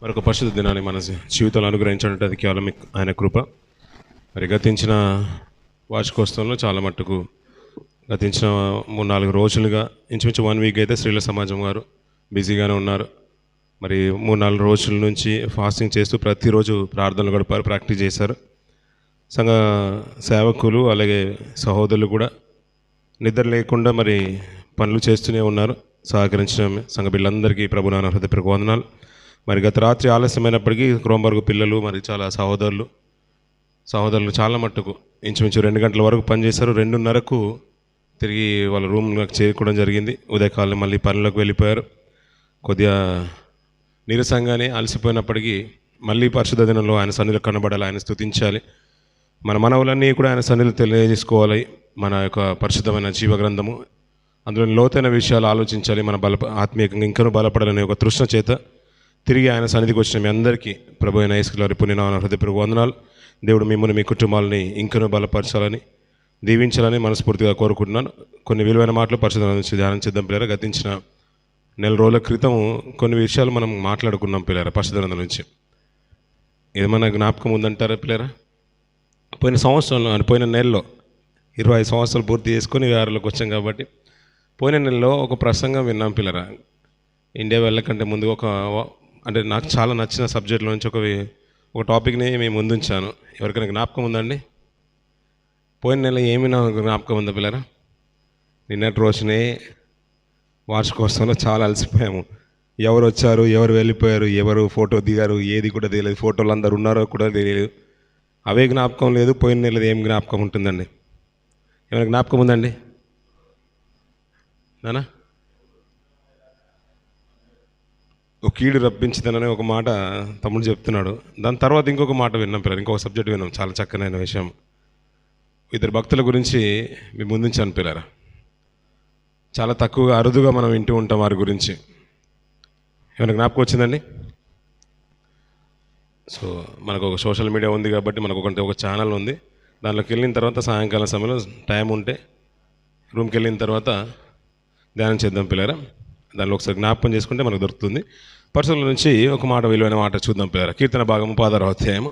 మరొక పరిశుద్ధ దినాన్ని మన జీవితంలో అనుగ్రహించినట్టు అది కేవలం ఆయన కృప. మరి గతించిన వార్షికోత్సవంలో చాలా మట్టుకు గతించిన 3-4 రోజులుగా ఇంచుమించు 1 వీక్ అయితే స్త్రీల సమాజం వారు బిజీగానే ఉన్నారు. మరి 3-4 రోజుల నుంచి ఫాస్టింగ్ చేస్తూ ప్రతిరోజు ప్రార్థనలు గడిపారు, ప్రాక్టీస్ చేశారు. సంఘ సేవకులు అలాగే సహోదరులు కూడా నిద్ర లేకుండా మరి పనులు చేస్తూనే ఉన్నారు. సహకరించిన సంఘ బిడ్డలందరికీ ప్రభునామ హృదయపూర్వక వందనాలు. మరి గత రాత్రి ఆలస్యమైనప్పటికీ క్రోంబర్గ్ పిల్లలు మరి చాలా సహోదరులు చాలా మట్టుకు ఇంచుమించు 2 గంటల వరకు పనిచేశారు. 2:30కు తిరిగి వాళ్ళ రూమ్లోకి చేరుకోవడం జరిగింది. ఉదయకాలం మళ్ళీ పనులకు వెళ్ళిపోయారు. కొద్దిగా నీరసంగానే అలసిపోయినప్పటికీ మళ్ళీ పరిశుద్ధ దినంలో ఆయన సన్నిధిలో కనబడాలి, ఆయన స్తుతించాలి. మన మనవులన్నీ కూడా ఆయన సన్నిధిలో తెలియజేసుకోవాలి. మన యొక్క పరిశుద్ధమైన జీవ గ్రంథము అందులో లోతైన విషయాలు ఆలోచించాలి. మన ఆత్మీయంగా ఇంకనూ బలపడాలనే ఒక తృష్ణ చేత తిరిగి ఆయన సన్నిధికి వచ్చిన మీ అందరికీ ప్రభు అయిన యేసు వారి పుణ్యనామమున హృదయపూర్వక వందనాలు. దేవుడు మిమ్మల్ని మీ కుటుంబాలని ఇంకనూ బలపరచాలని దీవించాలని మనస్ఫూర్తిగా కోరుకుంటున్నాను. కొన్ని విలువైన మాటలు పరిశుద్ధ నుంచి ధ్యానం చేద్దాం పిల్లరా. గతించిన 4 రోజుల క్రితం కొన్ని విషయాలు మనం మాట్లాడుకున్నాం పిల్లరా పరిశుద్ధ గ్రంథం నుంచి. ఏమన్నా జ్ఞాపకం ఉందంటారా పిల్లరా? పోయిన నెలలో 25 సంవత్సరాలు పూర్తి చేసుకొని 6లోకి వచ్చాం కాబట్టి పోయిన నెలలో ఒక ప్రసంగం విన్నాం పిల్లరా. ఇండియా వెళ్ళకంటే ముందు అంటే నాకు చాలా నచ్చిన సబ్జెక్టులో నుంచి ఒక టాపిక్ని మేము ముందుంచాను. ఎవరికైనా జ్ఞాపకం ఉందండి? పోయిన నెల ఏమి నాకు జ్ఞాపకం ఉందా పిల్లరా? నిన్నటి రోజునే వార్షికోత్సవంలో చాలా అలసిపోయాము. ఎవరు వచ్చారు, ఎవరు వెళ్ళిపోయారు, ఎవరు ఫోటో దిగారు, ఏది కూడా తెలియదు. ఫోటోలు అందరు ఉన్నారో కూడా తెలియదు. అవే జ్ఞాపకం లేదు. పోయిన నెలది ఏం జ్ఞాపకం ఉంటుందండి? ఏమైనా జ్ఞాపకం ఉందండి నానా? ఒక కీడు రప్పించిందనని ఒక మాట తమ్ముడు చెప్తున్నాడు. దాని తర్వాత ఇంకొక మాట విన్నాం పిల్లలు, ఇంకొక సబ్జెక్ట్ విన్నాం, చాలా చక్కనైన విషయం. 2 భక్తుల గురించి మీ ముందుంచాను పిల్లరా. చాలా తక్కువగా అరుదుగా మనం వింటూ ఉంటాం వారి గురించి. ఏమైనా జ్ఞాపకం వచ్చిందండి? సో మనకు ఒక సోషల్ మీడియా ఉంది కాబట్టి మనకు ఒక ఛానల్ ఉంది. దాంట్లోకి వెళ్ళిన తర్వాత సాయంకాలం సమయంలో టైం ఉంటే రూమ్కి వెళ్ళిన తర్వాత ధ్యానం చేద్దాం పిల్లరా. దానిలో ఒకసారి జ్ఞాపకం చేసుకుంటే మనకు దొరుకుతుంది. పరిశుద్ధుల నుంచి ఒక మాట, విలువైన మాట చూద్దాం పిల్లరా. కీర్తన భాగము 16వ అధ్యాయము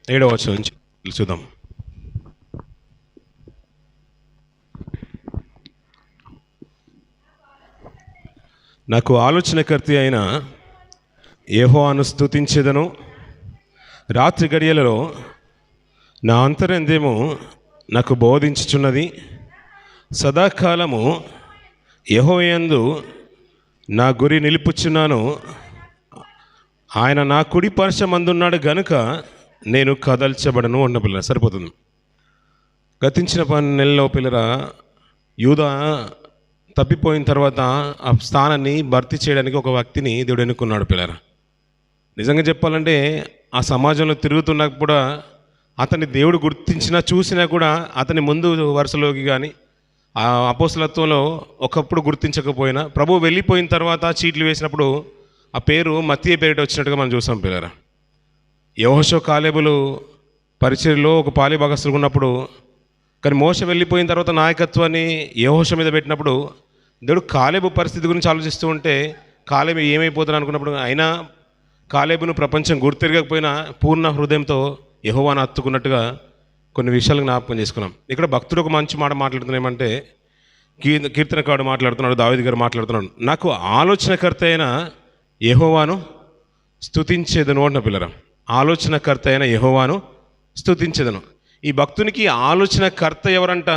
7వ వచనం నుంచి చూద్దాం. నాకు ఆలోచనకర్త అయిన యెహోవాను స్తుతించెదను. రాత్రి గడియలలో నా అంతరంద్రియము నాకు బోధించుచున్నది. సదాకాలము యెహోవాయందు నా గురి నిలుపుచున్నాను. ఆయన నా కుడి పార్శ్వమందున్నాడు గనుక నేను కదల్చబడను అన్న పిల్లల సరిపోతుంది. గతించిన నెలలో పిల్లరా యూదా తప్పిపోయిన తర్వాత ఆ స్థానాన్ని భర్తీ చేయడానికి ఒక వ్యక్తిని దేవుడు ఎన్నుకున్నాడు పిల్లరా. నిజంగా చెప్పాలంటే ఆ సమాజంలో తిరుగుతున్నా కూడా అతన్ని దేవుడు గుర్తించినా చూసినా కూడా అతని ముందు వరుసలోకి కానీ ఆ అపోస్తలత్వంలో ఒకప్పుడు గుర్తించకపోయినా ప్రభు వెళ్ళిపోయిన తర్వాత చీట్లు వేసినప్పుడు ఆ పేరు మత్తయి పేరిట వచ్చినట్టుగా మనం చూసాం పిల్లరా. యెహోషువ కాలేబులు పరిచర్యలో ఒక పాలిభాగస్తులు ఉన్నప్పుడు, కానీ మోషే వెళ్ళిపోయిన తర్వాత నాయకత్వాన్ని యెహోషువ మీద పెట్టినప్పుడు దేవుడు కాలేబు పరిస్థితి గురించి ఆలోచిస్తూ ఉంటే కాలేబు ఏమైపోతాడు అనుకున్నప్పుడు అయినా కాలేబును ప్రపంచం గుర్తిరగకపోయినా పూర్ణ హృదయంతో యెహోవాను హత్తుకున్నట్టుగా కొన్ని విషయాలు జ్ఞాపకం చేసుకున్నాం. ఇక్కడ భక్తుడు ఒక మంచి మాట మాట్లాడుతున్నాం. ఏమంటే కీర్తనకారుడు మాట్లాడుతున్నాడు, దావీదు గారు మాట్లాడుతున్నాడు, నాకు ఆలోచనకర్త అయిన యెహోవాను స్తుతించేదను అంటున్న పిల్లరా. ఆలోచనకర్త అయిన యెహోవాను స్తుతించేదను. ఈ భక్తునికి ఆలోచనకర్త ఎవరంట?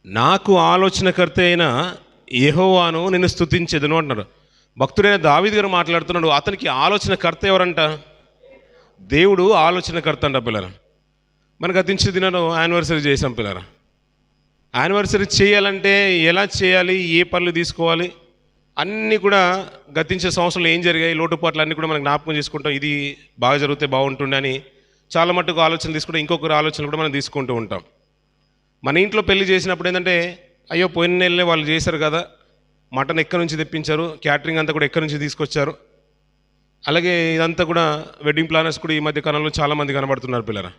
నాకు ఆలోచనకర్త అయిన యెహోవాను నేను స్తుతించేదను అంటున్నాడు. భక్తుడైన దావీదు గారు మాట్లాడుతున్నాడు, అతనికి ఆలోచనకర్త ఎవరంట? దేవుడు ఆలోచనకర్త అంట పిల్లరా. మనకు గతించిన దినాలు యానివర్సరీ చేసాం పిల్లరా. యానివర్సరీ చేయాలంటే ఎలా చేయాలి, ఏ పనులు తీసుకోవాలి, అన్నీ కూడా గతించే సంవత్సరంలో ఏం జరిగాయి, లోటుపాట్లు అన్నీ కూడా మనం జ్ఞాపకం చేసుకుంటాం. ఇది బాగా జరిగితే బాగుంటుండే అని చాలా మట్టుకు ఆలోచన తీసుకుంటాం. ఇంకొకరి ఆలోచనలు కూడా మనం తీసుకుంటూ ఉంటాం. మన ఇంట్లో పెళ్లి చేసినప్పుడు ఏంటంటే, అయ్యో పోయిన నెలలే వాళ్ళు చేశారు కదా, మటన్ ఎక్కడి నుంచి తెప్పించారు, క్యాటరింగ్ అంతా కూడా ఎక్కడి నుంచి తీసుకొచ్చారు. అలాగే ఇదంతా కూడా వెడ్డింగ్ ప్లానర్స్ కూడా ఈ మధ్య కాలంలో చాలామంది కనబడుతున్నారు పిల్లరా.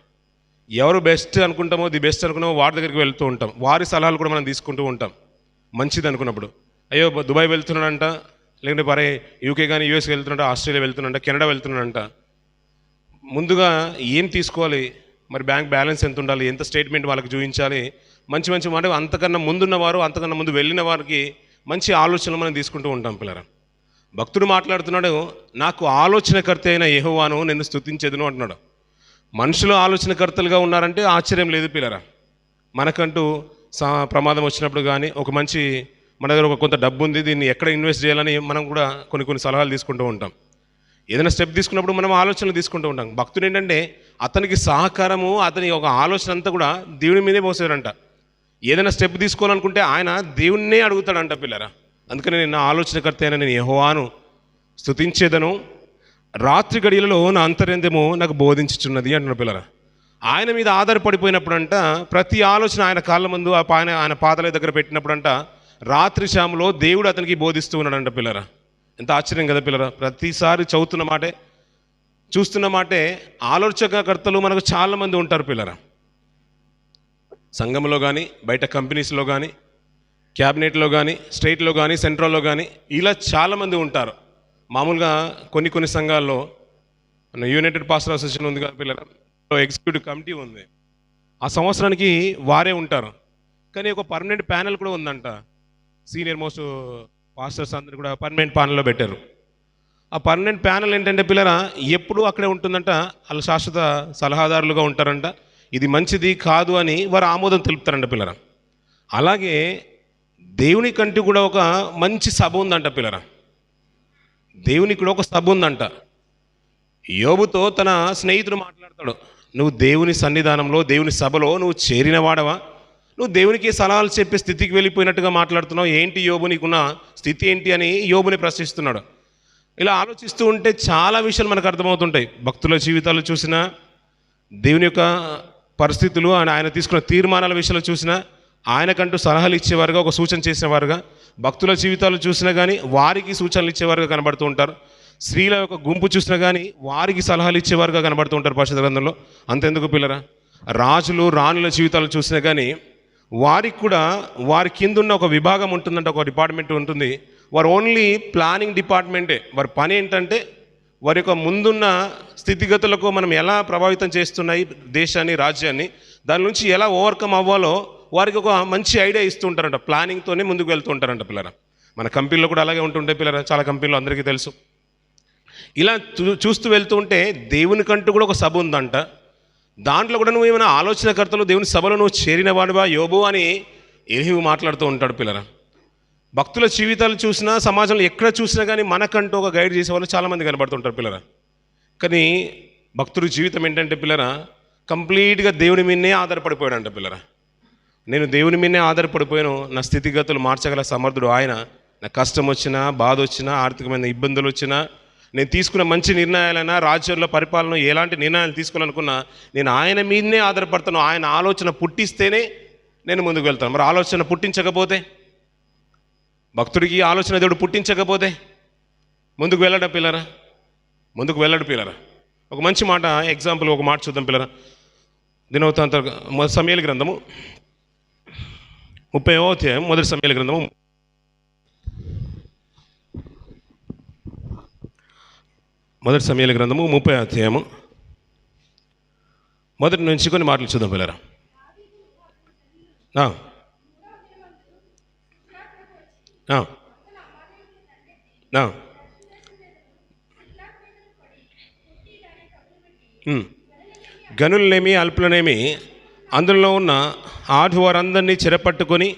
ఎవరు బెస్ట్ అనుకుంటామో, ది బెస్ట్ అనుకున్నామో వారి దగ్గరికి వెళ్తూ ఉంటాం. వారి సలహాలు కూడా మనం తీసుకుంటూ ఉంటాం మంచిది అనుకున్నప్పుడు. అయ్యో దుబాయ్ వెళ్తున్నాడంట, లేకుంటే పరే యూకే కానీ యూఎస్కి వెళ్తున్నాడంట, ఆస్ట్రేలియా వెళ్తున్నాడంట, కెనడా వెళ్తున్నాడంట. ముందుగా ఏం తీసుకోవాలి, మరి బ్యాంక్ బ్యాలెన్స్ ఎంత ఉండాలి, ఎంత స్టేట్మెంట్ వాళ్ళకి చూపించాలి, మంచి మంచి మాట అంతకన్నా ముందున్నవారు, అంతకన్నా ముందు వెళ్ళిన వారికి మంచి ఆలోచనలు మనం తీసుకుంటూ ఉంటాం పిల్లరా. భక్తుడు మాట్లాడుతున్నాడు, నాకు ఆలోచనకర్త అయిన యెహోవాను నేను స్తుతించేదును అంటున్నాడు. మనుషులు ఆలోచనకర్తలుగా ఉన్నారంటే ఆశ్చర్యం లేదు పిల్లరా. మనకంటూ ప్రమాదం వచ్చినప్పుడు కానీ, ఒక మంచి మన దగ్గర ఒక కొంత డబ్బు ఉంది, దీన్ని ఎక్కడ ఇన్వెస్ట్ చేయాలని మనం కూడా కొన్ని సలహాలు తీసుకుంటూ ఉంటాం. ఏదైనా స్టెప్ తీసుకున్నప్పుడు మనం ఆలోచనలు తీసుకుంటూ ఉంటాం. భక్తుడు ఏంటంటే అతనికి సహకారము, అతని ఒక ఆలోచన అంతా కూడా దేవుని మీదే పోసాడంట. ఏదైనా స్టెప్ తీసుకోవాలనుకుంటే ఆయన దేవుణ్ణే అడుగుతాడంట పిల్లరా. అందుకని నేను నా ఆలోచనకర్త అయిన నేను యెహోవాను స్తుతించేదను, రాత్రి గడియలలో నా అంతర్యంత్యము నాకు బోధించుచున్నది అంటున్న పిల్లరా. ఆయన మీద ఆధారపడిపోయినప్పుడంట ప్రతి ఆలోచన ఆయన కాళ్ళ ముందు ఆయన పాదాల దగ్గర పెట్టినప్పుడంట రాత్రి శాములో దేవుడు అతనికి బోధిస్తూ ఉన్నాడంట పిల్లరా. ఎంత ఆశ్చర్యం కదా పిల్లరా. ప్రతిసారి చదువుతున్న మాటే, చూస్తున్న మాటే ఆలోచనకర్తలు మనకు చాలామంది ఉంటారు పిల్లరా. సంఘంలో కానీ, బయట కంపెనీస్లో కానీ, క్యాబినెట్లో కానీ, స్టేట్లో కానీ, సెంట్రల్లో కానీ ఇలా చాలామంది ఉంటారు. మామూలుగా కొన్ని సంఘాల్లో యునైటెడ్ పాస్టర్ అసోసియేషన్ ఉంది కదా పిల్లరా, ఎగ్జిక్యూటివ్ కమిటీ ఉంది. ఆ సంవత్సరానికి వారే ఉంటారు. కానీ ఒక పర్మనెంట్ ప్యానెల్ కూడా ఉందంట. సీనియర్ మోస్ట్ పాస్టర్స్ అందరూ కూడా పర్మనెంట్ ప్యానెల్లో పెట్టారు. ఆ పర్మనెంట్ ప్యానెల్ ఏంటంటే పిల్లరా ఎప్పుడూ అక్కడే ఉంటుందంట. వాళ్ళు శాశ్వత సలహాదారులుగా ఉంటారంట. ఇది మంచిది కాదు అని వారు ఆమోదం తెలుపుతారంట పిల్లరా. అలాగే దేవుని కంటూ కూడా ఒక మంచి సభ ఉందంట పిల్లరా. దేవునికి కూడా ఒక సభ ఉందంట. యోబుతో తన స్నేహితుడు మాట్లాడతాడు, నువ్వు దేవుని సన్నిధానంలో, దేవుని సభలో నువ్వు చేరిన వాడవా? నువ్వు దేవునికి సలహాలు చెప్పే స్థితికి వెళ్ళిపోయినట్టుగా మాట్లాడుతున్నావు, ఏంటి యోబు నీకున్న స్థితి ఏంటి అని యోబుని ప్రశ్నిస్తున్నాడు. ఇలా ఆలోచిస్తూ ఉంటే చాలా విషయాలు మనకు అర్థమవుతుంటాయి. భక్తుల జీవితాలు చూసినా, దేవుని యొక్క పరిస్థితులు, ఆయన తీసుకున్న తీర్మానాల విషయాలు చూసినా, ఆయనకంటూ సలహాలు ఇచ్చేవారుగా, ఒక సూచన చేసేవారుగా, భక్తుల జీవితాలు చూసినా కానీ వారికి సూచనలు ఇచ్చేవారుగా కనబడుతూ ఉంటారు. స్త్రీల యొక్క గుంపు చూసినా కానీ వారికి సలహాలు ఇచ్చేవారుగా కనబడుతూ ఉంటారు పరిశుద్ధ గ్రంథంలో. అంతెందుకు పిల్లరా, రాజులు రాణుల జీవితాలు చూసినా కానీ వారికి కూడా వారి కింద ఉన్న ఒక విభాగం ఉంటుందంటే, ఒక డిపార్ట్మెంట్ ఉంటుంది. వారు ఓన్లీ ప్లానింగ్ డిపార్ట్మెంటే. వారి పని ఏంటంటే వారి యొక్క ముందున్న స్థితిగతులకు మనం ఎలా ప్రభావితం చేస్తున్నాయి దేశాన్ని, రాజ్యాన్ని, దాని నుంచి ఎలా ఓవర్కమ్ అవ్వాలో వారికి ఒక మంచి ఐడియా ఇస్తూ ఉంటారంట. ప్లానింగ్తోనే ముందుకు వెళ్తూ ఉంటారంట పిల్లరా. మన కంపెనీలో కూడా అలాగే ఉంటుంటే పిల్లరా, చాలా కంపెనీలు అందరికీ తెలుసు. ఇలా చూస్తూ వెళ్తూ ఉంటే దేవునికంటూ కూడా ఒక సభ ఉందంట. దాంట్లో కూడా నువ్వు ఏమైనా ఆలోచనకర్తలు దేవుని సభలో నువ్వు చేరిన వాడువా యోబు అని ఎలీహు మాట్లాడుతూ ఉంటాడు పిల్లరా. భక్తుల జీవితాలు చూసినా, సమాజంలో ఎక్కడ చూసినా కానీ మనకంటూ ఒక గైడ్ చేసే వాళ్ళు చాలామంది కనబడుతుంటారు పిల్లరా. కానీ భక్తుడి జీవితం ఏంటంటే పిల్లరా, కంప్లీట్గా దేవుని మీదనే ఆధారపడిపోయాడంట పిల్లరా. నేను దేవుని మీదనే ఆధారపడిపోయాను, నా స్థితిగతులు మార్చగల సమర్థుడు ఆయన. నాకు కష్టం వచ్చినా, బాధ వచ్చినా, ఆర్థికమైన ఇబ్బందులు వచ్చినా, నేను తీసుకున్న మంచి నిర్ణయాలైనా, రాజ్యంలో పరిపాలన ఎలాంటి నిర్ణయాలు తీసుకోవాలనుకున్నా నేను ఆయన మీదనే ఆధారపడతాను. ఆయన ఆలోచన పుట్టిస్తేనే నేను ముందుకు వెళ్తాను. మరి ఆలోచన పుట్టించకపోతే, భక్తుడికి ఆలోచన దేవుడు పుట్టించకపోతే ముందుకు వెళ్ళడా పిల్లరా, ముందుకు వెళ్ళడు పిల్లరా. ఒక మంచి మాట, ఎగ్జాంపుల్ ఒక మాట చూద్దాం పిల్లరా. దినవృత్తాంత సమూయేలు గ్రంథము 30వ అధ్యాయం, మొదటి సమూయేలు గ్రంథము 30వ అధ్యాయము మొదటి నుంచి కొన్ని మాటలు చూద్దాం పిల్లరా. గనులనేమి అల్పులనేమి అందులో ఉన్న ఆడు వారందరినీ చెరపట్టుకొని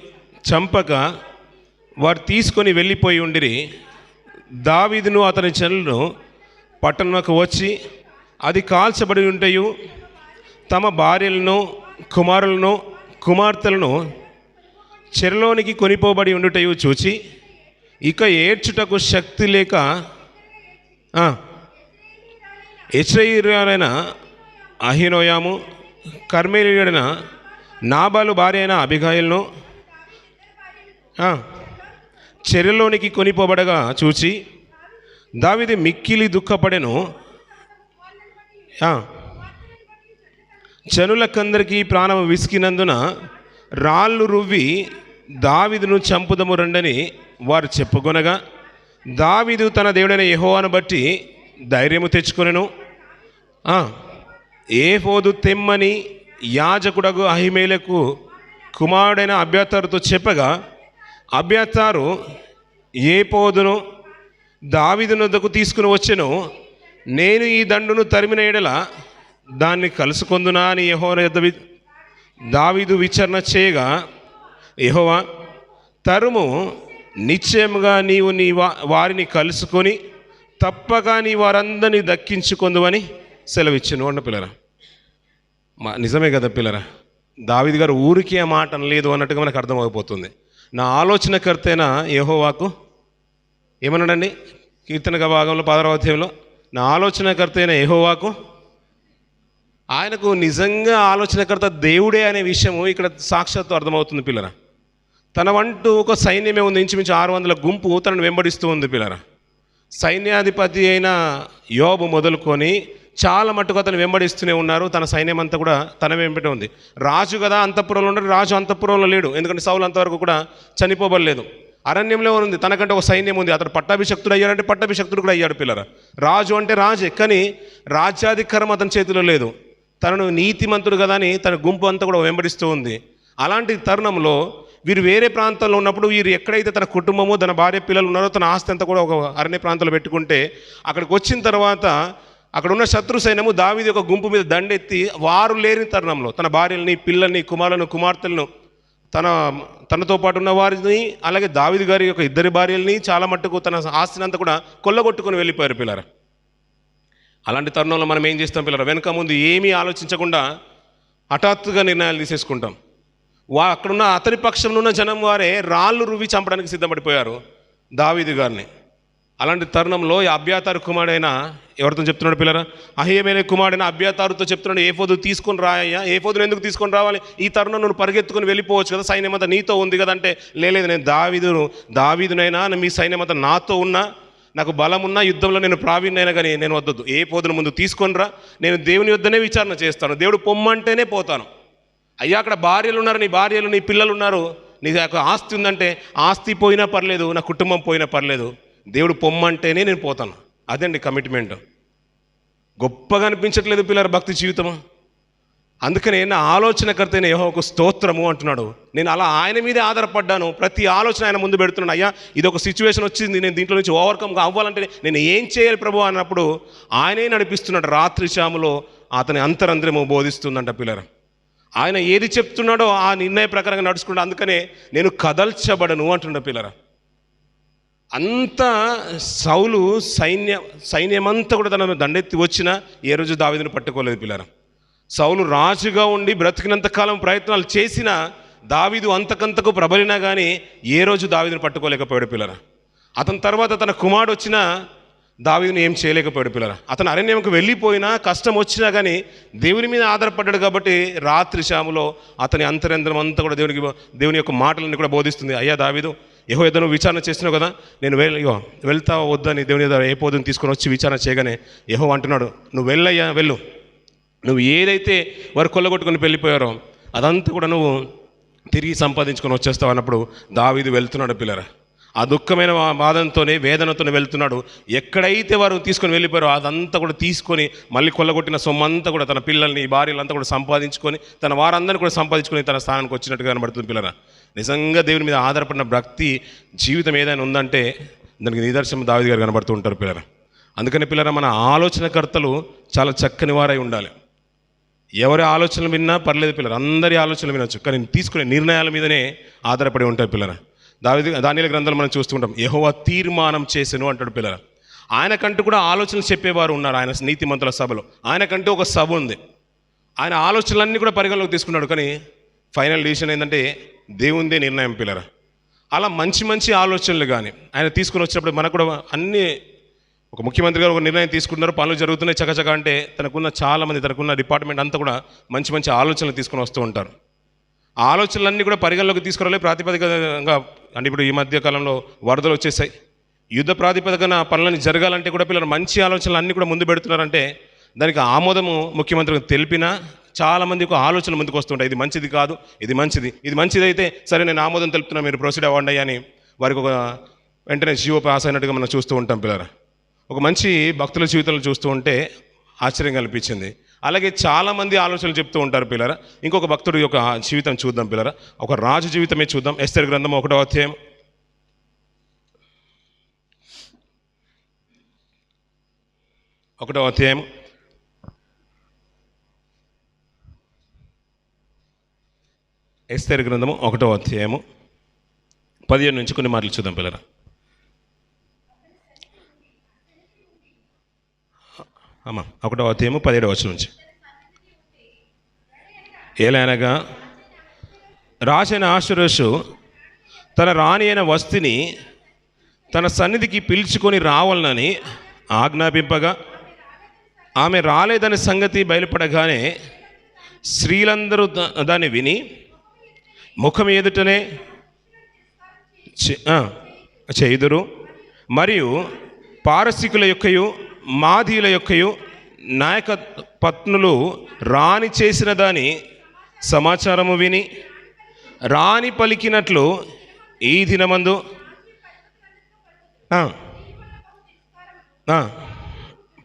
చంపక వారు తీసుకొని వెళ్ళిపోయి ఉండిరి. దావీదును అతని జనులను పట్టణంలోకి వచ్చి అది కాల్చబడి ఉంటయు తమ భార్యలను, కుమారులను, కుమార్తెలను చెరలోనికి కొనిపోబడి ఉండుటయు చూచి ఇక ఏడ్చుటకు శక్తి లేక యెజ్రెయీయులైన అహీనోయాము, కర్మెలీయుడైన నాబాలు భార్య అయిన అబిగయీలును చెరలోనికి కొనిపోబడగా చూచి దావీదు మిక్కిలి దుఃఖపడెను. జనులకందరికీ ప్రాణం విసికినందున రాళ్ళు రువ్వి దావీదును చంపుదము రండని వారు చెప్పుకొనగా, దావీదు తన దేవుడైన యెహోవాను బట్టి ధైర్యము తెచ్చుకొనెను. ఏఫోదు తెమ్మని యాజకుడగు అహిమేలకు కుమారుడైన అబ్యాతారుతో చెప్పగా, అబ్యాతారు ఏఫోదును దావీదు వద్దకు తీసుకుని వచ్చెను. నేను ఈ దండును తరిమిన ఎడల దాన్ని కలుసుకొందునా అని యెహోవా యొద్ద దావీదు విచారణ చేయగా, యెహోవా, తరుము, నిశ్చయముగా నీవు వారిని కలుసుకొని తప్పక నీ వారందరినీ దక్కించుకొందువని సెలవిచ్చాను అన్న పిల్లరా. నిజమే కదా పిల్లరా, దావీదు గారు ఊరికి ఆ మాట అనలేదు అన్నట్టుగా మనకు అర్థమైపోతుంది. నా ఆలోచనకర్తైన యెహోవాకు ఏమన్నాడండి? కీర్తన భాగంలో 16వ అధ్యాయంలో, నా ఆలోచనకర్త అయిన యెహోవాకు, ఆయనకు నిజంగా ఆలోచనకర్త దేవుడే అనే విషయము ఇక్కడ సాక్షాత్తు అర్థమవుతుంది పిల్లరా. తన వంటూ ఒక సైన్యమే ఉంది, ఇంచుమించు 600 గుంపు తనను వెంబడిస్తూ ఉంది పిల్లరా. సైన్యాధిపతి అయిన యోబు మొదలుకొని చాలా మట్టుకు అతను వెంబడిస్తూనే ఉన్నారు. తన సైన్యం అంతా కూడా తన వెంబడి ఉంది. రాజు కదా అంతఃపురంలో ఉన్నాడు, రాజు అంతఃపురంలో లేడు, ఎందుకంటే సౌలు అంతవరకు కూడా చనిపోబడలేదు, అరణ్యంలో ఉంది. తనకంటే ఒక సైన్యం ఉంది. అతడు పట్టాభిషక్తుడు అయ్యాడంటే పట్టాభిషక్తుడు కూడా అయ్యాడు పిల్లరా. రాజు అంటే రాజే, కానీ రాజ్యాధికారం అతని చేతిలో లేదు. తనను నీతిమంతుడు కదా అని తన గుంపు అంతా కూడా వెంబడిస్తూ ఉంది. అలాంటి తరుణంలో వీరు వేరే ప్రాంతంలో ఉన్నప్పుడు, వీరు ఎక్కడైతే తన కుటుంబము, తన భార్య, పిల్లలు ఉన్నారో, తన ఆస్తి అంతా కూడా ఒక అరణ్య ప్రాంతంలో పెట్టుకుంటే, అక్కడికి వచ్చిన తర్వాత అక్కడ ఉన్న శత్రు సైన్యము దావీదు ఒక గుంపు మీద దండెత్తి, వారు లేని తరుణంలో తన భార్యల్ని, పిల్లల్ని, కుమారులను, కుమార్తెలను, తనతో పాటు ఉన్న వారిని, అలాగే దావీదు గారి యొక్క 2 భార్యల్ని, చాలా మట్టుకు తన ఆస్తిని అంతా కూడా కొల్లగొట్టుకొని వెళ్ళిపోయారు పిల్లరా. అలాంటి తరుణంలో మనం ఏం చేస్తాం పిల్లరా? వెనక ముందు ఏమీ ఆలోచించకుండా హఠాత్తుగా నిర్ణయాలు తీసేసుకుంటాం. అక్కడున్న అతని పక్షంలో ఉన్న జనం వారే రాళ్ళు రువ్వి చంపడానికి సిద్ధపడిపోయారు దావీదు గారిని. అలాంటి తరుణంలో ఈ అబ్యాతారు కుమారుడైన, ఎవరితో చెప్తున్నాడు పిల్లరా? అహీమేలెకు కుమారుడైన అబ్యాతారుతో చెప్తున్నాడు, ఏఫోదు తీసుకొని రాయ్యా. ఏఫోదును ఎందుకు తీసుకొని రావాలి? ఈ తరుణం నువ్వు పరిగెత్తుకొని వెళ్ళిపోవచ్చు కదా, సైన్యం అంతా నీతో ఉంది కదా అంటే, లేదు, నేను దావీదునైనా మీ సైన్యం అంతా నాతో ఉన్నా, నాకు బలం ఉన్నా, యుద్ధంలో నేను ప్రావీణ్యైనా కానీ నేను వద్దొద్దు. ఏఫోదును ముందు తీసుకొని రా, నేను దేవుని యొద్దనే విచారణ చేస్తాను, దేవుడు పొమ్మంటేనే పోతాను. అయ్యా అక్కడ భార్యలు ఉన్నారు, నీ భార్యలు, నీ పిల్లలు ఉన్నారు, నీ యొక్క ఆస్తి ఉందంటే, ఆస్తి పోయినా పర్లేదు, నా కుటుంబం పోయినా పర్లేదు, దేవుడు పొమ్మంటేనే నేను పోతాను. అదండి కమిట్మెంట్. గొప్పగా అనిపించట్లేదు పిల్లల భక్తి జీవితము. అందుకనే నా ఆలోచనకర్త అయిన యెహోవాకు స్తోత్రము అంటున్నాడు. నేను అలా ఆయన మీదే ఆధారపడ్డాను. ప్రతి ఆలోచన ఆయన ముందు పెడుతున్నాను. అయ్యా ఇది ఒక సిచ్యువేషన్ వచ్చింది, నేను దీంట్లో నుంచి ఓవర్కమ్ అవ్వాలంటే నేను ఏం చేయాలి ప్రభు అన్నప్పుడు ఆయనే నడిపిస్తున్నాడు. రాత్రి శాములో అతని అంతరంద్రము బోధిస్తుందంట పిల్లరా. ఆయన ఏది చెప్తున్నాడో ఆ నిర్ణయ ప్రకారంగా నడుచుకుంటా. అందుకనే నేను కదల్చబడను అంటున్నా పిల్లరా. అంతా సౌలు సైన్యమంతా కూడా తనను దండెత్తి వచ్చినా ఏ రోజు దావీదును పట్టుకోలేదు పిల్లరా. సౌలు రాజుగా ఉండి బ్రతికినంత కాలం ప్రయత్నాలు చేసినా, దావీదు అంతకంతకు ప్రబలినా కానీ ఏ రోజు దావీదును పట్టుకోలేకపోయాడు పిల్లరా. అతని తర్వాత తన కుమారుడు వచ్చినా దావీదుని ఏం చేయలేకపోయాడు పిల్లరా. అతను అరణ్యంకు వెళ్ళిపోయినా, కష్టం వచ్చినా కానీ దేవుని మీద ఆధారపడ్డాడు కాబట్టి రాత్రి శాములో అతని అంతరంధ్రం అంతా కూడా దేవుని యొక్క మాటలన్నీ కూడా బోధిస్తుంది. అయ్యా దావీదు, యెహోవా యొద్ద నువ్వు విచారణ చేసినావు కదా, నేను వెళ్తావా వద్దని దేవుని దగ్గర ఏఫోదును తీసుకొని వచ్చి విచారణ చేయగానే యెహోవా అంటున్నాడు, నువ్వు వెళ్ళయ్యా, వెళ్ళు. నువ్వు ఏదైతే వారు కొల్లగొట్టుకుని వెళ్ళిపోయారో అదంతా కూడా నువ్వు తిరిగి సంపాదించుకొని వచ్చేస్తావు అన్నప్పుడు దావీదు వెళ్తున్నాడు పిల్లరా. ఆ దుఃఖమైన బాధంతోనే, వేదనతోనే వెళ్తున్నాడు. ఎక్కడైతే వారు తీసుకొని వెళ్ళిపోయారో అదంతా కూడా తీసుకొని మళ్ళీ కొల్లగొట్టిన సొమ్మంతా కూడా తన పిల్లల్ని, భార్యలంతా కూడా సంపాదించుకొని, తన వారందరినీ కూడా సంపాదించుకొని తన స్థానానికి వచ్చినట్టుగా కనబడుతుంది పిల్లరా. నిజంగా దేవుని మీద ఆధారపడిన భక్తి జీవితం ఏదైనా ఉందంటే దానికి నిదర్శనం దావీదు గారు కనబడుతూ ఉంటారు పిల్లరా. అందుకని పిల్లరా, మన ఆలోచనకర్తలు చాలా చక్కని వారై ఉండాలి. ఎవరి ఆలోచనలు విన్నా పర్లేదు పిల్లలు, అందరి ఆలోచనలు వినొచ్చు, కానీ తీసుకునే నిర్ణయాల మీదనే ఆధారపడి ఉంటాయి పిల్లలు. దానియేలు గ్రంథాలు మనం చూస్తుంటాం, యెహోవా తీర్మానం చేసెను అంటాడు పిల్లలు. ఆయనకంటూ కూడా ఆలోచనలు చెప్పేవారు ఉన్నారు. ఆయన నీతిమంతుల సభలో ఆయనకంటూ ఒక సభ ఉంది. ఆయన ఆలోచనలన్నీ కూడా పరిగణలోకి తీసుకున్నాడు. కానీ ఫైనల్ డిసిషన్ ఏంటంటే దేవునిదే నిర్ణయం పిల్లలు. అలా మంచి మంచి ఆలోచనలు కానీ ఆయన తీసుకుని వచ్చినప్పుడు మనకు కూడా అన్నీ, ఒక ముఖ్యమంత్రి గారు ఒక నిర్ణయం తీసుకుంటున్నారు, పనులు జరుగుతున్నాయి చకచక అంటే తనకున్న చాలామంది, తనకున్న డిపార్ట్మెంట్ అంతా కూడా మంచి మంచి ఆలోచనలు తీసుకుని వస్తూ ఉంటారు. ఆ ఆలోచనలన్నీ కూడా పరిగణలోకి తీసుకురాలే ప్రాతిపదికగా. అంటే ఇప్పుడు ఈ మధ్య కాలంలో వరదలు వచ్చేసాయి, యుద్ధ ప్రాతిపదికన పనులని జరగాలంటే కూడా పిల్లలు మంచి ఆలోచనలు అన్నీ కూడా ముందు పెడుతున్నారంటే దానికి ఆమోదము ముఖ్యమంత్రికి తెలిపినా చాలామంది ఒక ఆలోచనలు ముందుకు వస్తుంటాయి, ఇది మంచిది కాదు, ఇది మంచిది, ఇది మంచిది అయితే సరే నేను ఆమోదం తెలుపుతున్నా, మీరు ప్రొసీడ్ అవ్వండి అని వారికి ఒక వెంటనే జీవో పాస్ అయినట్టుగా మనం చూస్తూ ఉంటాం పిల్లరా. ఒక మంచి భక్తుల జీవితంలో చూస్తూ ఉంటే ఆశ్చర్యం కనిపించింది. అలాగే చాలామంది ఆలోచనలు చెప్తూ ఉంటారు పిల్లరా. ఇంకొక భక్తుడి యొక్క జీవితం చూద్దాం పిల్లరా, ఒక రాజు జీవితమే చూద్దాం. ఎస్తేరు గ్రంథం 1వ అధ్యాయం 1వ అధ్యాయం 1వ అధ్యాయము 17 నుంచి కొన్ని మాటలు చూద్దాం పిల్లరా. అమ్మా 1వ అధ్యాయము 17వ వచనం నుంచి. ఏలైనగా రాజైన ఆశ్వరోషు తన రాణి అయిన వస్తిని తన సన్నిధికి పిలుచుకొని రావాలని ఆజ్ఞాపింపగా ఆమె రాలేదని సంగతి బయలుపడగానే స్త్రీలందరూ దాన్ని విని ముఖం ఎదుటనే చేయుదురు. మరియు పారసీకుల యొక్కయు మాదీయుల యొక్కయు నాయక పత్నులు రాణి చేసిన దాని సమాచారము విని రాణి పలికినట్లు ఈ దినమందు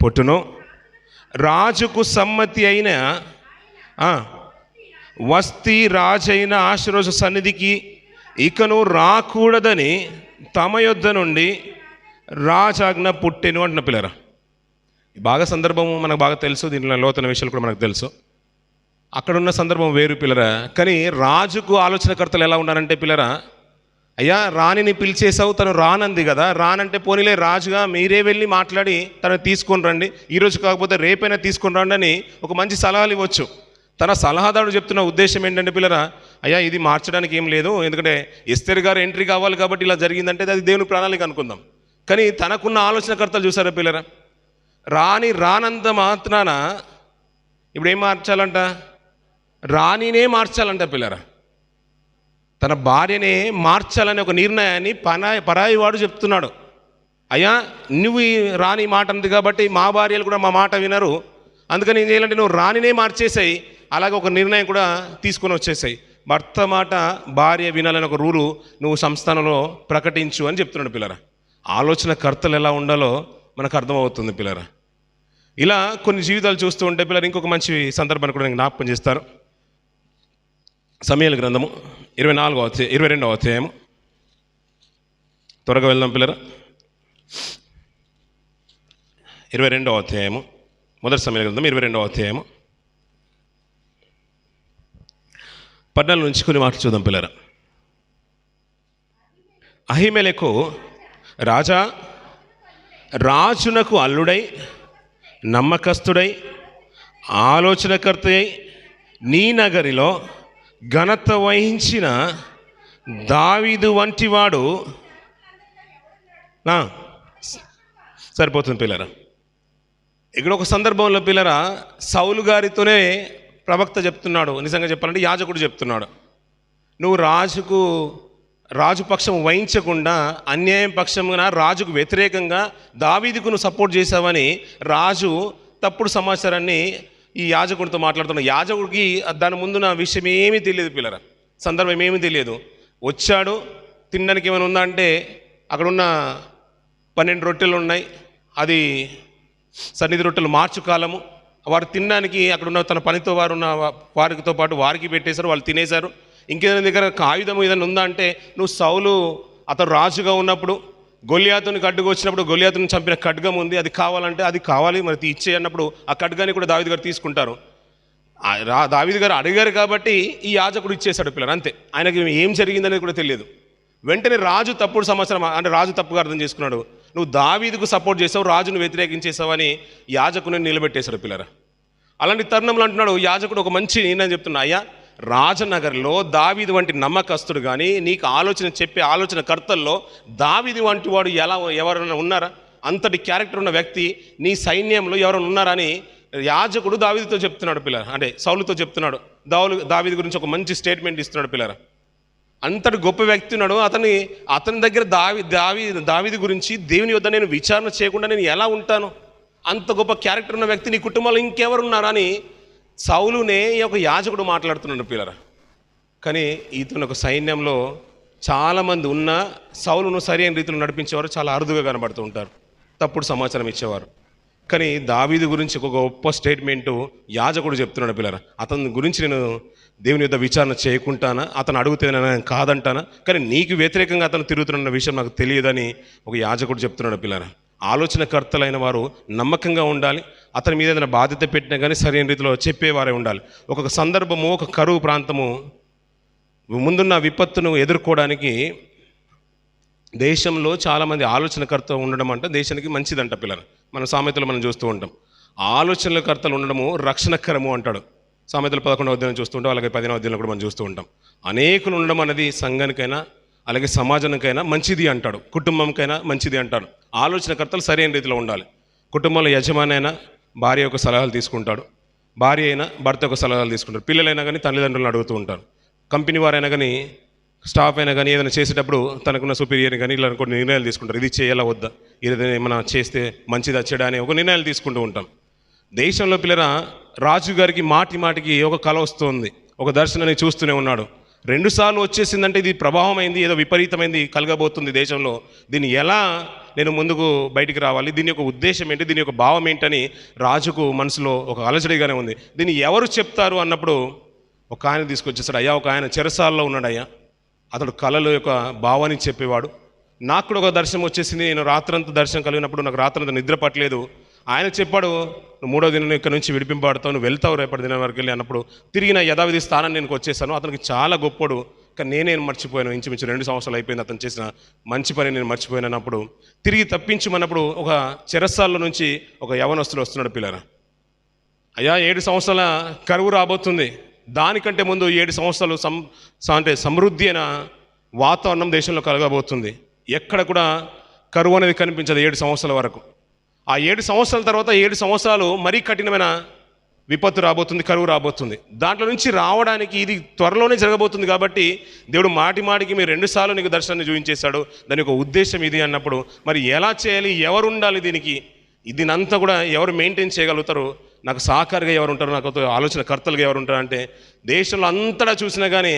పుట్టును. రాజుకు సమ్మతి అయిన వస్తి రాజైన ఆశ్వరోషు సన్నిధికి ఇకను రాకూడదని తమ యొద్ద నుండి రాజాజ్ఞ పుట్టెను అంటున్న పిల్లరా. బాగా సందర్భము మనకు బాగా తెలుసు, దీంట్లో లోతైన విషయాలు కూడా మనకు తెలుసు. అక్కడున్న సందర్భం వేరు పిల్లరా. కానీ రాజుకు ఆలోచనకర్తలు ఎలా ఉన్నారంటే పిల్లరా, అయ్యా రాణిని పిలిచేసావు, తను రానంది కదా, రానంటే పోనీలే రాజుగా మీరే వెళ్ళి మాట్లాడి తను తీసుకొని రండి, ఈరోజు కాకపోతే రేపైనా తీసుకొని రండి అని ఒక మంచి సలహాలు ఇవ్వచ్చు. తన సలహాదారుడు చెప్తున్న ఉద్దేశం ఏంటంటే పిల్లరా, అయ్యా ఇది మార్చడానికి ఏం లేదు, ఎందుకంటే ఎస్తేరు గారు ఎంట్రీ కావాలి కాబట్టి ఇలా జరిగిందంటే అది దేవుని ప్రణాళిక అనుకుందాం. కానీ తనకున్న ఆలోచనకర్తలు చూసారా పిల్లరా, రానంత మాత్రాన ఇప్పుడు ఏం మార్చాలంట, రాణినే మార్చాలంట పిల్లరా. తన భార్యనే మార్చాలనే ఒక నిర్ణయాన్ని పరాయి వాడు చెప్తున్నాడు. అయ్యా నువ్వు ఈ రాణి మాట అంది కాబట్టి మా భార్యలు కూడా మా మాట వినరు, అందుకని ఏం చేయాలంటే నువ్వు రాణినే మార్చేసాయి, అలాగే ఒక నిర్ణయం కూడా తీసుకొని వచ్చేసాయి. భర్త మాట భార్య వినాలని ఒక రూలు నువ్వు సంస్థానంలో ప్రకటించు అని చెప్తున్నాడు పిల్లరా. ఆలోచనకర్తలు ఎలా ఉండాలో మనకు అర్థమవుతుంది పిల్లరా. ఇలా కొన్ని జీవితాలు చూస్తూ ఉంటే పిల్లలు ఇంకొక మంచి సందర్భాన్ని కూడా నేను జ్ఞాపకం చేస్తారు. సమూయేలు గ్రంథము 22వ అధ్యాయము, త్వరగా వెళ్దాం పిల్లరా. 22వ అధ్యాయము, మొదటి సమూయేలు గ్రంథం 22వ అధ్యాయము 14 నుంచి కొన్ని మాటలు చూద్దాం పిల్లరా. అహీమెలెకు రాజునకు అల్లుడై నమ్మకస్తుడై ఆలోచనకర్తయై నీ నగరిలో ఘనత వహించిన దావీదు వంటివాడు సరిపోతుంది పిల్లరా. ఇక్కడ ఒక సందర్భంలో పిల్లరా సౌలు గారితోనే ప్రవక్త చెప్తున్నాడు, నిజంగా చెప్పాలంటే యాజకుడు చెప్తున్నాడు, నువ్వు రాజు పక్షం వహించకుండా అన్యాయం పక్షంగా రాజుకు వ్యతిరేకంగా దావీదుకు నువ్వు సపోర్ట్ చేసావని రాజు తప్పుడు సమాచారాన్ని ఈ యాజకుడితో మాట్లాడుతున్నా. యాజకుడికి దాని ముందు నా విషయం ఏమీ తెలియదు పిల్లరా, సందర్భం ఏమీ తెలియదు. వచ్చాడు, తినడానికి ఏమైనా ఉందా అంటే అక్కడున్న 12 రొట్టెలు ఉన్నాయి, అది సన్నిధి రొట్టెలు మార్చు కాలము, వారు తినడానికి అక్కడున్న తన పనితో వారు ఉన్న వారితో పాటు వారికి పెట్టేశారు, వాళ్ళు తినేశారు. ఇంకేదైనా దగ్గర ఆయుధం ఏదైనా ఉందా అంటే నువ్వు సౌలు అతను రాజుగా ఉన్నప్పుడు గొల్లియాతుని ఖడ్గం వచ్చినప్పుడు గొల్లియాతుని చంపిన ఖడ్గం ఉంది, అది కావాలంటే అది కావాలి మరి ఇచ్చే అన్నప్పుడు ఆ ఖడ్గాన్ని కూడా దావీదు గారు తీసుకుంటారు. దావీదు గారు అడిగారు కాబట్టి ఈ యాజకుడు ఇచ్చేశాడు పిల్లలు, అంతే. ఆయనకి ఏం జరిగిందనేది కూడా తెలియదు. వెంటనే రాజు తప్పుడు సమాచారం, అంటే రాజు తప్పుగా అర్థం చేసుకున్నాడు, నువ్వు దావీదుకు సపోర్ట్ చేసావు, రాజును వ్యతిరేకించేసావని యాజకుని నిలబెట్టేశాడు పిల్లరా. అలాంటి తరుణంలో అంటున్నాడు యాజకుడు ఒక మంచి నిర్ణయం చెప్తున్నా, అయ్యా రాజనగర్లో దావీదు వంటి నమ్మకస్తుడు కానీ నీకు ఆలోచన చెప్పే ఆలోచనకర్తల్లో దావీదు వంటి వాడు ఎవరైనా ఉన్నారా, అంతటి క్యారెక్టర్ ఉన్న వ్యక్తి నీ సైన్యంలో ఎవరైనా ఉన్నారా అని యాజకుడు దావీదుతో చెప్తున్నాడు పిల్లరా, అంటే సౌలుతో చెప్తున్నాడు. దావీదు గురించి ఒక మంచి స్టేట్మెంట్ ఇస్తున్నాడు పిల్లరా. అంతటి గొప్ప వ్యక్తి ఉన్నాడు, అతని దగ్గర దావీదు గురించి దేవుని వద్ద నేను విచారణ చేయకుండా నేను ఎలా ఉంటాను, అంత గొప్ప క్యారెక్టర్ ఉన్న వ్యక్తి నీ కుటుంబంలో ఇంకెవరు ఉన్నారా అని సౌలునే ఒక యాజకుడు మాట్లాడుతున్నాడు పిల్లరా. కానీ ఇతను ఒక సైన్యంలో చాలామంది ఉన్న సౌలును సరైన రీతిలో నడిపించేవారు చాలా అరుదుగా కనబడుతూ ఉంటారు, తప్పుడు సమాచారం ఇచ్చేవారు. కానీ దావీదు గురించి ఒక గొప్ప స్టేట్మెంటు యాజకుడు చెప్తున్నాడు పిల్లరా. అతని గురించి నేను దేవుని యొద్ద విచారణ చేయకుంటానా, అతను అడిగితే నేను కాదంటానా, కానీ నీకు వ్యతిరేకంగా అతను తిరుగుతున్న విషయం నాకు తెలియదని ఒక యాజకుడు చెప్తున్నాడు పిల్లరా. ఆలోచనకర్తలైన వారు నమ్మకంగా ఉండాలి. అతని మీద ఏదైనా బాధ్యత పెట్టినా కానీ సరైన రీతిలో చెప్పేవారే ఉండాలి. ఒక్కొక్క సందర్భము, ఒక కరువు ప్రాంతము, ముందున్న విపత్తును ఎదుర్కోవడానికి దేశంలో చాలామంది ఆలోచనకర్త ఉండడం అంటే దేశానికి మంచిదంట పిల్లలు. మన సామెతలు మనం చూస్తూ ఉంటాం. ఆలోచనకర్తలు ఉండడము రక్షణకరము అంటాడు. సామెతలు 11వ అధ్యాయం చూస్తూ ఉంటాం, అలాగే 15వ అధ్యాయంలో కూడా మనం చూస్తూ ఉంటాం. అనేకులు ఉండడం అనేది సంఘానికైనా అలాగే సమాజానికైనా మంచిది అంటాడు, కుటుంబంకైనా మంచిది అంటాడు. ఆలోచనకర్తలు సరైన రీతిలో ఉండాలి. కుటుంబంలో యజమాని అయినా భార్య యొక్క సలహాలు తీసుకుంటాడు, భార్య అయినా భర్త యొక్క సలహాలు తీసుకుంటారు, పిల్లలైనా కానీ తల్లిదండ్రులను అడుగుతూ ఉంటారు, కంపెనీ వారైనా కానీ స్టాఫ్ అయినా కానీ ఏదైనా చేసేటప్పుడు తనకున్న సుపీరియర్ కానీ ఇలా కొన్ని నిర్ణయాలు తీసుకుంటారు. ఇది చేయాలా వద్దా, ఇది ఏమైనా చేస్తే మంచిదా చెడా అని ఒక నిర్ణయాలు తీసుకుంటూ ఉంటాం. దేశంలో పిల్లరా రాజు గారికి మాటి మాటికి ఒక కల వస్తుంది, ఒక దర్శనాన్ని చూస్తూనే ఉన్నాడు. 2 సార్లు వచ్చేసిందంటే ఇది ప్రభావం అయింది, ఏదో విపరీతమైంది కలగబోతుంది దేశంలో. దీన్ని ఎలా నేను ముందుకు బయటికి రావాలి, దీని యొక్క ఉద్దేశం ఏంటి, దీని యొక్క భావం ఏంటని రాజుకు మనసులో ఒక అలజడిగానే ఉంది. దీన్ని ఎవరు చెప్తారు అన్నప్పుడు ఒక ఆయన తీసుకొచ్చేసాడు. అయ్యా, ఒక ఆయన చెరసాలలో ఉన్నాడు అయ్యా, అతడు కళల యొక్క భావాన్ని చెప్పేవాడు. నాకు కూడా ఒక దర్శనం వచ్చేసింది, నేను రాత్రంతా దర్శనం కలిగినప్పుడు నాకు రాత్రంతా నిద్ర పట్టలేదు. ఆయన చెప్పాడు, నువ్వు 3వ దినం ఇక్కడ నుంచి విడిపింపబడతావు, నువ్వు వెళ్తావు రేపటి దినం వరకు వెళ్ళి అన్నప్పుడు తిరిగి నా యథావిధి స్థానం నేను వచ్చేసాను. అతనికి చాలా గొప్పడు, కానీ నేనేం మర్చిపోయాను. ఇంచుమించు 2 సంవత్సరాలు అయిపోయింది అతను చేసిన మంచి పని నేను మర్చిపోయాను అన్నప్పుడు తిరిగి తప్పించమన్నప్పుడు ఒక చెరసాల్లో నుంచి ఒక యవనస్తుడు వస్తున్నాడు పిల్లరా. అయ్యా, 7 సంవత్సరాల కరువు రాబోతుంది, దానికంటే ముందు 7 సంవత్సరాలు అంటే సమృద్ధి అయిన వాతావరణం దేశంలో కలగబోతుంది. ఎక్కడ కూడా కరువు అనేది కనిపించదు 7 సంవత్సరాల వరకు. ఆ 7 సంవత్సరాల తర్వాత 7 సంవత్సరాలు మరీ కఠినమైన విపత్తు రాబోతుంది, కరువు రాబోతుంది. దాంట్లో నుంచి రావడానికి ఇది త్వరలోనే జరగబోతుంది. కాబట్టి దేవుడు మాటి మాటికి మీరు 2 సార్లు నీకు దర్శనాన్ని చూపించేశాడు, దాని యొక్క ఉద్దేశం ఇది అన్నప్పుడు మరి ఎలా చేయాలి, ఎవరు ఉండాలి దీనంతా కూడా ఎవరు మెయింటైన్ చేయగలుగుతారు, నాకు సహకారిగా ఎవరు ఉంటారు, నాకు ఆలోచనకర్తలుగా ఎవరు ఉంటారు అంటే దేశంలో అంతటా చూసినా కానీ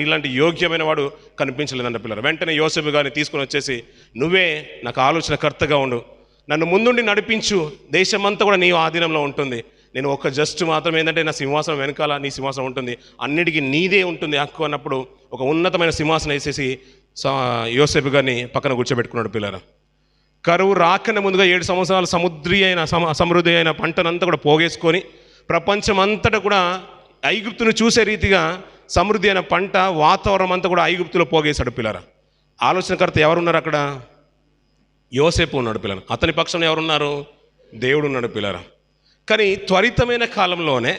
ఇలాంటి యోగ్యమైన వాడు కనిపించలేదంట పిల్లలు. వెంటనే యోసేపు గారిని తీసుకుని వచ్చేసి, నువ్వే నాకు ఆలోచనకర్తగా ఉండు, నన్ను ముందుండి నడిపించు, దేశమంతా కూడా నీ ఆధీనంలో ఉంటుంది, నేను ఒక జస్ట్ మాత్రం ఏంటంటే నా సింహాసనం వెనకాల నీ సింహాసనం ఉంటుంది, అన్నిటికీ నీదే ఉంటుంది హక్కు అన్నప్పుడు ఒక ఉన్నతమైన సింహాసనం వేసేసి యోసేపు గారిని పక్కన కూర్చోబెట్టుకున్నాడు పిల్లలు. కరువు రాకనే ముందుగా 7 సంవత్సరాలు సమృద్ధి అయిన పంటనంతా కూడా పోగేసుకొని ప్రపంచం అంతటా కూడా ఐగుప్తును చూసే రీతిగా సమృద్ధి అయిన పంట వాతావరణం అంతా కూడా ఐగుప్తులో పోగేశాడు పిల్లరా. ఆలోచనకర్త ఎవరున్నారు అక్కడ? యోసేపు ఉన్నాడు పిల్లలు. అతని పక్షంలో ఎవరున్నారు? దేవుడు ఉన్నాడు పిల్లరా. కానీ త్వరితమైన కాలంలోనే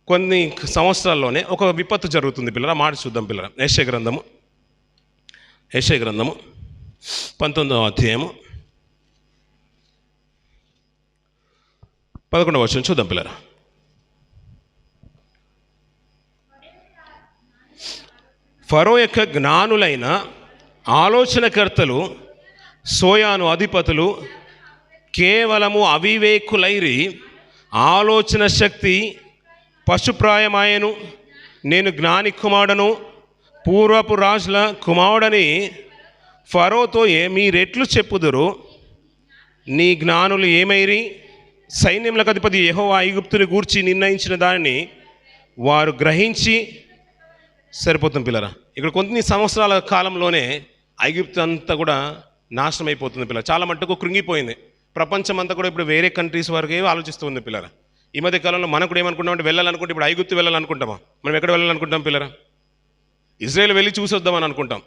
కొన్ని సంవత్సరాల్లోనే ఒక విపత్తు జరుగుతుంది పిల్లరా. మాట చూద్దాం పిల్లరా. యెషయా గ్రంథము 19వ అధ్యాయము 11వ వచనం చూద్దాం పిల్లరా. ఫరో యొక్క జ్ఞానులైన ఆలోచనకర్తలు, సోయాను అధిపతులు కేవలము అవివేకులైరి, ఆలోచన శక్తి పశుప్రాయమాయను, నేను జ్ఞాని కుమారుడను, పూర్వపు రాజుల కుమారుడని ఫరోతో మీరెట్లు చెప్పుదురు, నీ జ్ఞానులు ఏమైరి, సైన్యములకు అధిపతి యెహోవా ఐగుప్తుని గూర్చి నిర్ణయించిన దానిని వారు గ్రహించి. సరిపోతుంది పిల్లరా. ఇక్కడ కొన్ని సంవత్సరాల కాలంలోనే ఐగుప్తు అంతా కూడా నాశనం అయిపోతుంది పిల్లలు. చాలా మట్టుకు కృంగిపోయింది. ప్రపంచం అంతా కూడా ఇప్పుడు వేరే కంట్రీస్ వరకే ఆలోచిస్తూ ఉంది పిల్లరా. ఈ మధ్య కాలంలో మనం కూడా ఏమనుకుంటామంటే వెళ్ళాలనుకుంటే ఇప్పుడు ఐగుప్తు వెళ్ళాలనుకుంటామా? మనం ఎక్కడ వెళ్ళాలనుకుంటాం పిల్లరా? ఇజ్రాయెల్ వెళ్ళి చూసి వద్దామని అనుకుంటాం,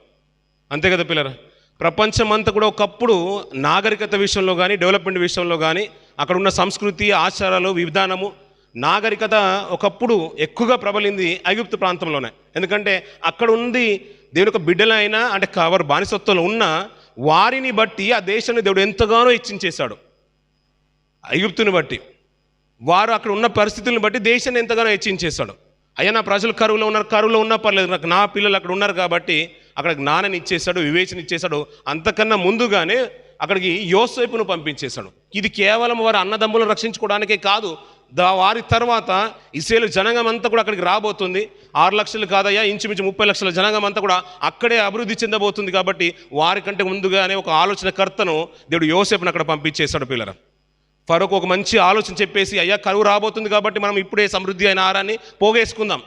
అంతే కదా పిల్లరా. ప్రపంచం అంతా కూడా ఒకప్పుడు నాగరికత విషయంలో కానీ డెవలప్మెంట్ విషయంలో కానీ అక్కడ ఉన్న సంస్కృతి, ఆచారాలు, విధానము, నాగరికత ఒకప్పుడు ఎక్కువగా ప్రబలింది ఐగుప్తు ప్రాంతంలోనే. ఎందుకంటే అక్కడ ఉంది దేవుని యొక్క బిడ్డలైనా అంటే వారు బానిసత్వంలో ఉన్న వారిని బట్టి ఆ దేశాన్ని దేవుడు ఎంతగానో హెచ్చించేశాడు. ఐగుప్తుని బట్టి వారు అక్కడ ఉన్న పరిస్థితులను బట్టి దేశాన్ని ఎంతగానో హెచ్చించేశాడు. అయ్యా, నా ప్రజలు కరువులో ఉన్నా పర్లేదు, నాకు నా పిల్లలు అక్కడ ఉన్నారు కాబట్టి అక్కడ జ్ఞానాన్ని ఇచ్చేశాడు, వివేచన ఇచ్చేశాడు. అంతకన్నా ముందుగానే అక్కడికి యోసేపును పంపించేశాడు. ఇది కేవలం వారి అన్నదమ్ములను రక్షించుకోవడానికే కాదు, వారి తర్వాత ఇశ్రాయేలు జనాంగం అంతా కూడా అక్కడికి రాబోతుంది. 6 లక్షలు కాదయ్యా, ఇంచుమించు 30 లక్షల జనాంగం అంతా కూడా అక్కడే అభివృద్ధి చెందబోతుంది. కాబట్టి వారికంటే ముందుగానే ఒక ఆలోచనకర్తను దేవుడు యోసేపుని అక్కడ పంపించేశాడు పిల్లరా. ఫరోకు ఒక మంచి ఆలోచన చెప్పేసి, అయ్యా కరువు రాబోతుంది కాబట్టి మనం ఇప్పుడే సమృద్ధి అయిన ఆహారాన్ని పోగేసుకుందాం.